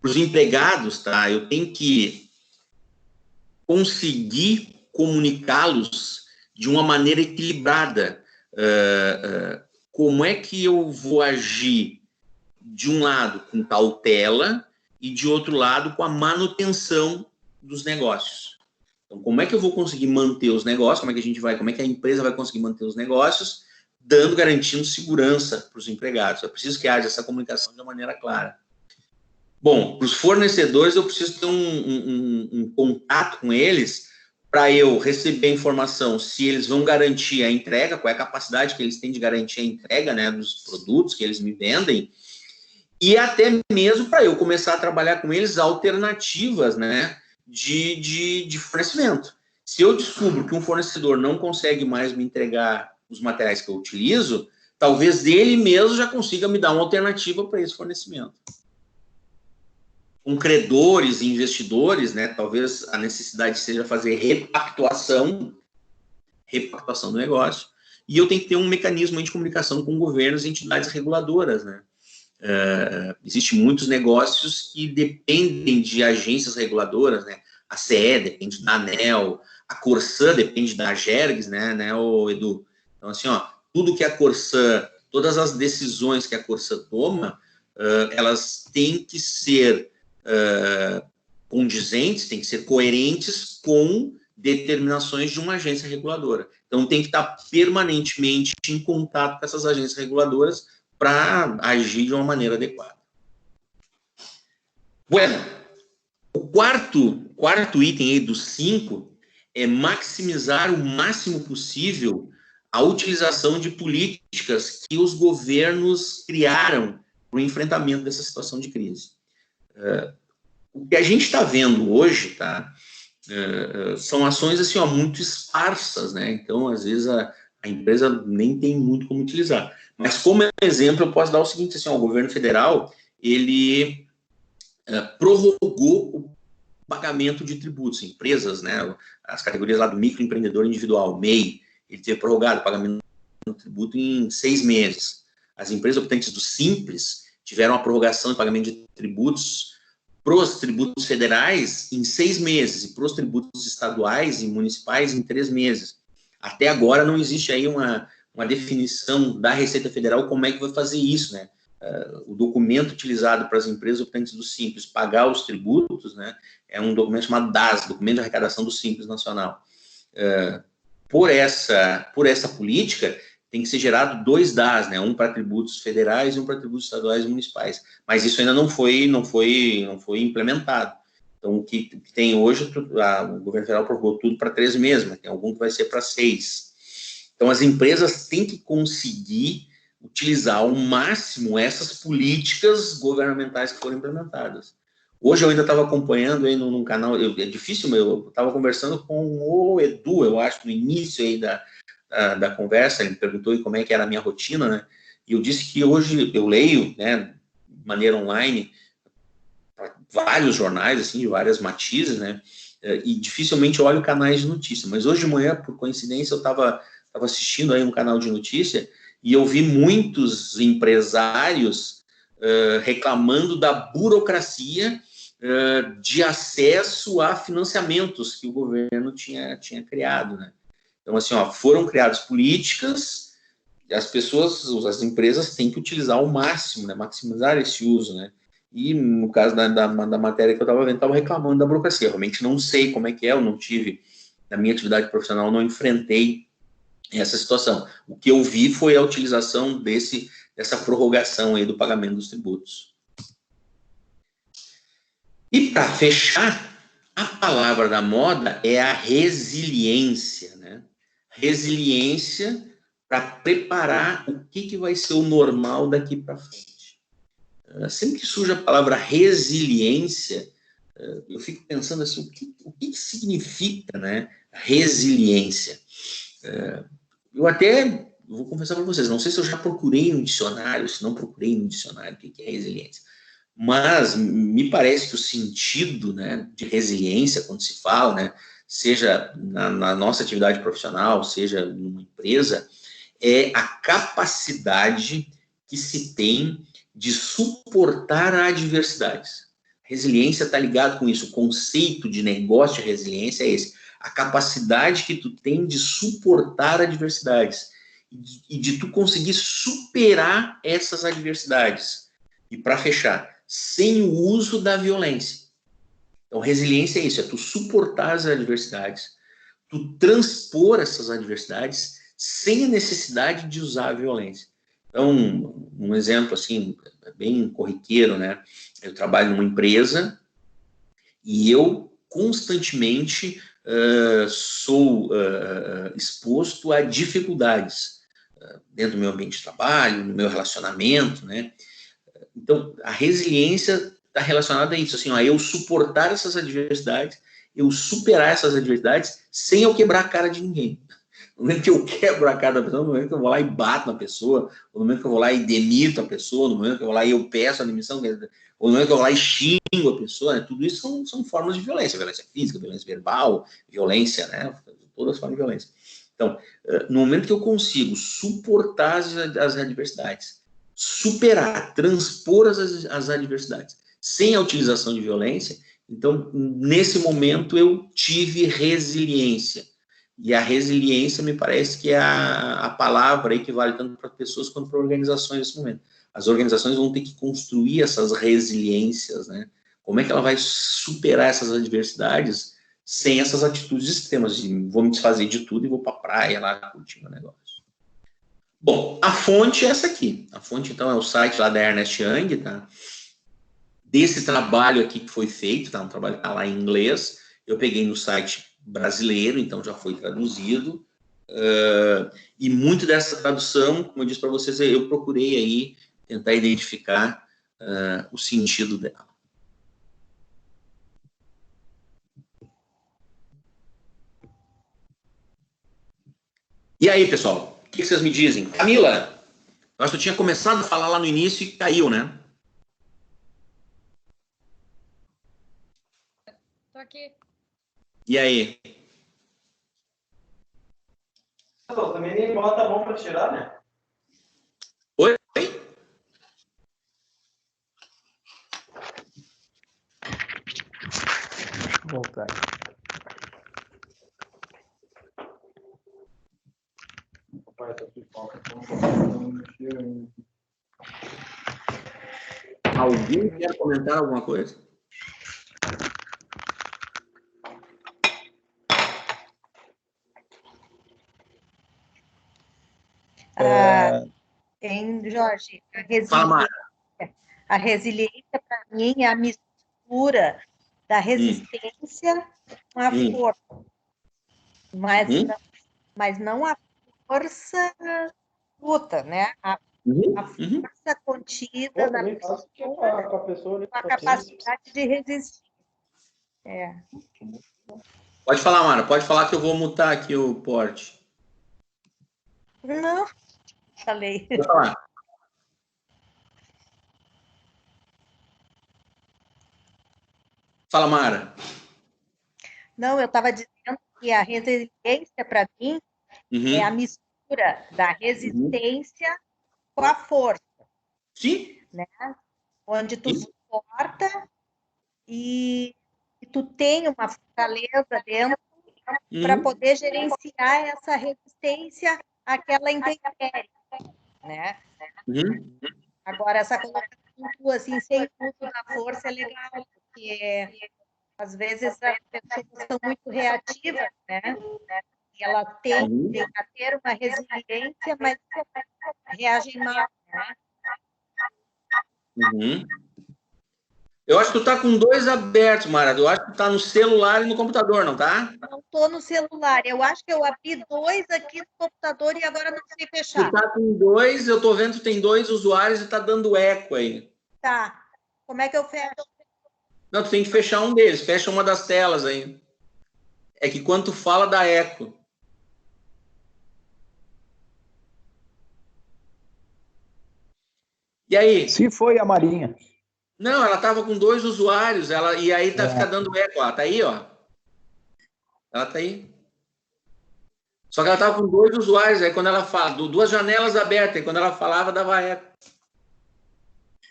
Para os empregados, tá? Eu tenho que conseguir comunicá-los de uma maneira equilibrada. Como é que eu vou agir de um lado com cautela e de outro lado com a manutenção dos negócios? Então, como é que eu vou conseguir manter os negócios? Como é que a empresa vai conseguir manter os negócios, garantindo segurança para os empregados? Eu preciso que haja essa comunicação de uma maneira clara. Bom, para os fornecedores, eu preciso ter um contato com eles para eu receber a informação se eles vão garantir a entrega, qual é a capacidade que eles têm de garantir a entrega, né, dos produtos que eles me vendem, e até mesmo para eu começar a trabalhar com eles alternativas, né, de fornecimento. Se eu descubro que um fornecedor não consegue mais me entregar os materiais que eu utilizo, talvez ele mesmo já consiga me dar uma alternativa para esse fornecimento. Com credores e investidores, né, talvez a necessidade seja fazer repactuação do negócio, e eu tenho que ter um mecanismo de comunicação com governos e entidades reguladoras, né? Existem muitos negócios que dependem de agências reguladoras, né? A CE depende da ANEEL, a Corsã depende da AGERGS, né, Edu? Então, assim, ó, tudo que a Corsã, todas as decisões que a Corsã toma, elas têm que ser condizentes, têm que ser coerentes com determinações de uma agência reguladora. Então, tem que estar permanentemente em contato com essas agências reguladoras para agir de uma maneira adequada. Bueno, o quarto item aí dos 5 é maximizar o máximo possível a utilização de políticas que os governos criaram para o enfrentamento dessa situação de crise. O que a gente está vendo hoje, tá, são ações assim, ó, muito esparsas, né? Então, às vezes, a empresa nem tem muito como utilizar. Mas, como exemplo, eu posso dar o seguinte, assim, ó, o governo federal, ele prorrogou o pagamento de tributos. Empresas, né, as categorias lá do microempreendedor individual, MEI, ele teve prorrogado o pagamento do tributo em 6 meses. As empresas optantes do Simples tiveram a prorrogação de pagamento de tributos para os tributos federais em 6 meses e para os tributos estaduais e municipais em 3 meses. Até agora não existe aí uma definição da Receita Federal como é que vai fazer isso, né? O documento utilizado para as empresas optantes do Simples pagar os tributos, né, é um documento chamado DAS, Documento de Arrecadação do Simples Nacional. Por essa política, tem que ser gerado 2 DAS, né? Um para tributos federais e um para tributos estaduais e municipais. Mas isso ainda não foi implementado. Então, o que tem hoje, o governo federal prorrogou tudo para 3 meses, mas tem algum que vai ser para 6. Então, as empresas têm que conseguir utilizar ao máximo essas políticas governamentais que foram implementadas. Hoje eu ainda estava acompanhando aí num canal, é difícil, eu estava conversando com o Edu, eu acho, no início aí da conversa, ele me perguntou como é que era a minha rotina, né? E eu disse que hoje eu leio, né, de maneira online, vários jornais, assim, de várias matizes, né? E dificilmente eu olho canais de notícia. Mas hoje de manhã, por coincidência, eu estava assistindo aí um canal de notícia e eu vi muitos empresários reclamando da burocracia de acesso a financiamentos que o governo tinha criado, né? Então, assim, foram criadas políticas e as empresas têm que utilizar ao máximo, né? Maximizar esse uso, né? E no caso da matéria que eu estava vendo, estava reclamando da burocracia. Eu realmente não sei como é que é, eu não tive, na minha atividade profissional, não enfrentei essa situação. O que eu vi foi a utilização dessa prorrogação aí do pagamento dos tributos. E para fechar, a palavra da moda é a resiliência, né? Resiliência para preparar o que vai ser o normal daqui para frente. Sempre que surge a palavra resiliência, eu fico pensando assim, o que significa, né, resiliência? Eu até vou confessar para vocês, não sei se eu já procurei no dicionário, se não procurei no dicionário o que é resiliência, mas me parece que o sentido, né, de resiliência, quando se fala, né, seja na nossa atividade profissional, seja numa empresa, é a capacidade que se tem de suportar adversidades. Resiliência está ligado com isso. O conceito de negócio de resiliência é esse. A capacidade que tu tem de suportar adversidades e de tu conseguir superar essas adversidades. E para fechar, sem o uso da violência. Então, resiliência é isso, é tu suportar as adversidades, tu transpor essas adversidades sem a necessidade de usar a violência. Então, um exemplo assim, bem corriqueiro, né? Eu trabalho numa empresa e eu constantemente sou exposto a dificuldades dentro do meu ambiente de trabalho, no meu relacionamento, né? Então, a resiliência está relacionada a isso, assim, eu suportar essas adversidades, eu superar essas adversidades sem eu quebrar a cara de ninguém. No momento que eu quebro a cara da pessoa, no momento que eu vou lá e bato na pessoa, no momento que eu vou lá e demito a pessoa, no momento que eu vou lá e eu peço a demissão, ou no momento que eu vou lá e xingo a pessoa, né? Tudo isso são formas de violência física, violência verbal, violência, né? Todas as formas de violência. Então, no momento que eu consigo suportar as adversidades, superar, transpor as adversidades, sem a utilização de violência, então, nesse momento, eu tive resiliência. E a resiliência me parece que é a palavra aí que vale tanto para pessoas quanto para organizações nesse momento. As organizações vão ter que construir essas resiliências, né? Como é que ela vai superar essas adversidades sem essas atitudes extremas de vou me desfazer de tudo e vou para a praia lá curtir meu negócio. Bom, a fonte é essa aqui. A fonte, então, é o site lá da Ernst Young, tá? Desse trabalho aqui que foi feito, tá? Um trabalho que está lá em inglês. Eu peguei no site brasileiro, então já foi traduzido. E muito dessa tradução, como eu disse para vocês, eu procurei aí tentar identificar o sentido dela. E aí, pessoal, o que vocês me dizem? Camila, eu acho que eu tinha começado a falar lá no início e caiu, né? Tô aqui. E aí? Também nem bota a mão para tirar, né? Oi? Deixa eu voltar. Alguém quer comentar alguma coisa? Hein, Jorge? Fala, A resiliência, para mim, é a mistura da resistência com a força. Mas não a força bruta, né? A força contida na pessoa, com a capacidade de resistir. Pode falar, Mara. Pode falar que eu vou mutar aqui o porte. Não, falei. Pode falar. Fala, Mara. Não, eu estava dizendo que a resiliência, para mim, é a mistura da resistência com a força. Sim. Né? Onde tu suporta e tu tem uma fortaleza dentro para poder gerenciar essa resistência àquela intempérie, né? Agora, essa colocação assim, sem uso da força é legal, porque às vezes as pessoas são muito reativas, né? E ela tendem a ter uma resiliência, mas reagem mal, né? Eu acho que tu tá com dois abertos, Mara. Eu acho que tu tá no celular e no computador, não tá? Não tô no celular. Eu acho que eu abri dois aqui no computador e agora não sei fechar. Tu tá com dois, eu tô vendo que tem dois usuários e tá dando eco aí. Tá. Como é que eu fecho? Não, tu tem que fechar um deles. Fecha uma das telas aí. É que quando tu fala, dá eco. E aí? Se foi a Marinha. Não, ela tava com dois usuários, e aí fica dando eco, ó. Tá aí, ó. Ela tá aí. Só que ela tava com dois usuários, aí quando ela fala, duas janelas abertas, e quando ela falava, dava eco.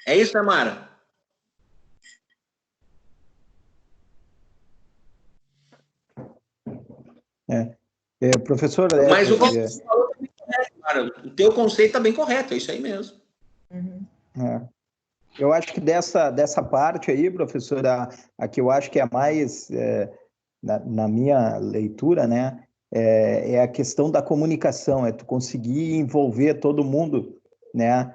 É isso, né, Mara? Professor... Mas o que você falou tá bem correto, Mara. O teu conceito tá bem correto, é isso aí mesmo. Eu acho que dessa parte aí, professora, a que eu acho que é a mais, na minha leitura, né, é a questão da comunicação, é tu conseguir envolver todo mundo, né,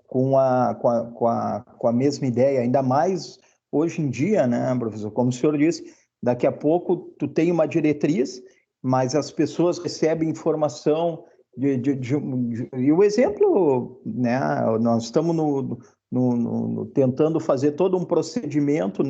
com a mesma ideia, ainda mais hoje em dia, né, professor, como o senhor disse, daqui a pouco tu tem uma diretriz, mas as pessoas recebem informação e o exemplo, né, nós estamos tentando fazer todo um procedimento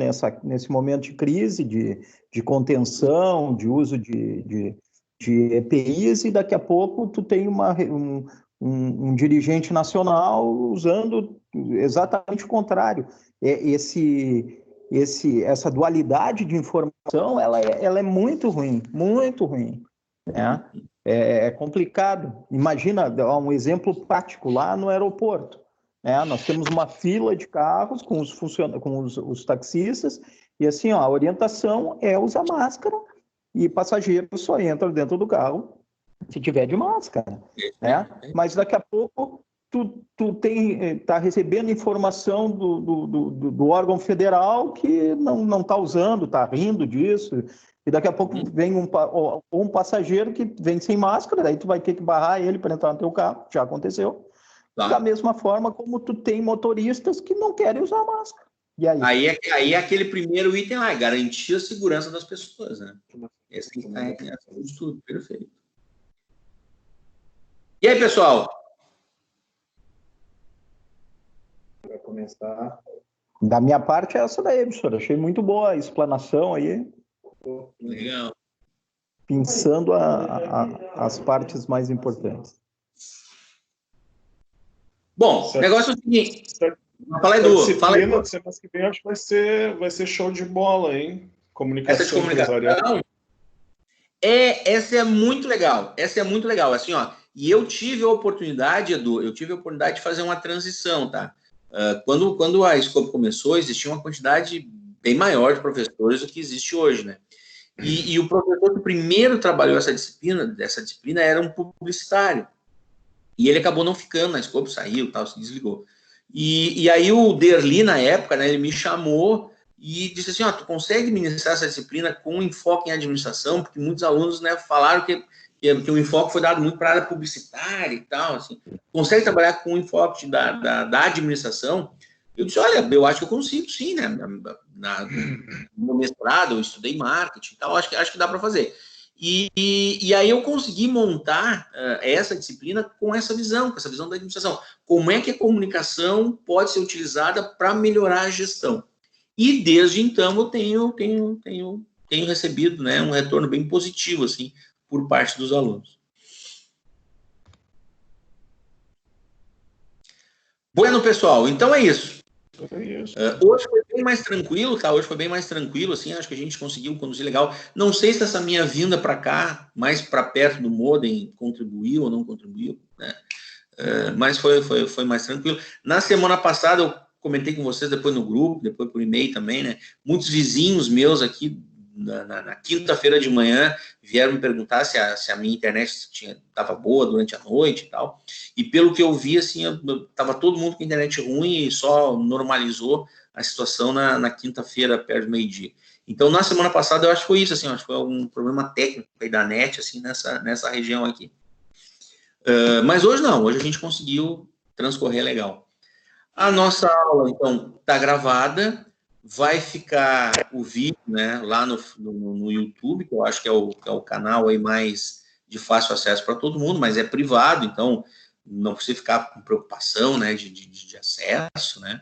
nesse momento de crise, de contenção, de uso de EPIs, e daqui a pouco tu tem um dirigente nacional usando exatamente o contrário. Essa dualidade de informação, ela é muito ruim, né? É complicado. Imagina, um exemplo prático lá no aeroporto. Nós temos uma fila de carros com os taxistas, e assim, a orientação é usar máscara, e passageiro só entra dentro do carro se tiver de máscara, né? Mas daqui a pouco tu tá recebendo informação do órgão federal que não está usando, está rindo disso, e daqui a pouco vem um passageiro que vem sem máscara, daí tu vai ter que barrar ele para entrar no teu carro, já aconteceu. Tá. Da mesma forma como tu tem motoristas que não querem usar máscara. E aí é aquele primeiro item lá, garantir a segurança das pessoas, né? Esse tem que estar em ação de tudo, perfeito. E aí, pessoal? Para começar. Da minha parte, é essa daí, professor. Achei muito boa a explanação aí. Legal. Pensando as partes mais importantes. Bom, o negócio é o seguinte. Fala, Edu. Fala, Edu. Semana que vem acho que vai ser show de bola, hein? Essa de comunicação. Essa é muito legal. Essa é muito legal. Assim, ó. E eu tive a oportunidade, Edu, de fazer uma transição, tá? Quando a Scope começou, existia uma quantidade bem maior de professores do que existe hoje, né? E o professor que primeiro trabalhou essa disciplina era um publicitário. E ele acabou não ficando na Scope, saiu, tal, se desligou. E aí o Derli, na época, né, ele me chamou e disse assim, tu consegue ministrar essa disciplina com enfoque em administração? Porque muitos alunos, né, falaram que porque o enfoque foi dado muito para a área publicitária e tal, assim. Consegue trabalhar com o enfoque da administração? Eu disse, olha, eu acho que eu consigo, sim, né? No mestrado, eu estudei marketing e tal, acho que dá para fazer. E aí eu consegui montar essa disciplina com essa visão da administração. Como é que a comunicação pode ser utilizada para melhorar a gestão? E desde então eu tenho recebido, né, um retorno bem positivo, assim, por parte dos alunos. Bueno, pessoal, então é isso. Hoje foi bem mais tranquilo, tá? Hoje foi bem mais tranquilo, assim, acho que a gente conseguiu conduzir legal. Não sei se essa minha vinda para cá, mais para perto do Modem, contribuiu ou não contribuiu, né? Mas foi mais tranquilo. Na semana passada, eu comentei com vocês, depois no grupo, depois por e-mail também, né? Muitos vizinhos meus aqui, na quinta-feira de manhã, vieram me perguntar se a minha internet estava boa durante a noite e tal. E pelo que eu vi, assim, estava todo mundo com internet ruim e só normalizou a situação na quinta-feira, perto do meio-dia. Então, na semana passada, eu acho que foi isso, assim, acho que foi algum problema técnico aí da net, assim, nessa região aqui. Mas hoje não, hoje a gente conseguiu transcorrer legal. A nossa aula, então, está gravada, vai ficar o vídeo, né, lá no YouTube, que eu acho que é o canal aí mais de fácil acesso para todo mundo, mas é privado, então não precisa ficar com preocupação, né, de acesso, né.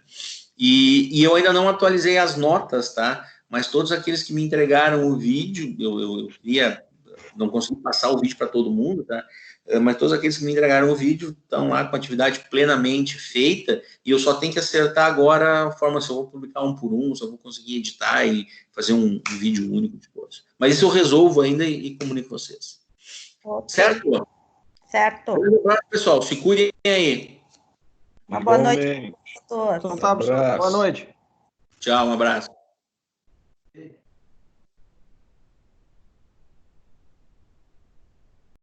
E eu ainda não atualizei as notas, tá? Mas todos aqueles que me entregaram o vídeo, eu não consegui passar o vídeo para todo mundo, tá? Mas todos aqueles que me entregaram o vídeo estão lá com a atividade plenamente feita e eu só tenho que acertar agora a forma se eu vou publicar um por um, se eu vou conseguir editar e fazer um vídeo único depois. Mas isso eu resolvo ainda e comunico com vocês. Okay. Certo? Certo. Um abraço, pessoal. Se cuidem aí. Uma boa noite a todos. Então tá, pessoal. Boa noite. Tchau, um abraço.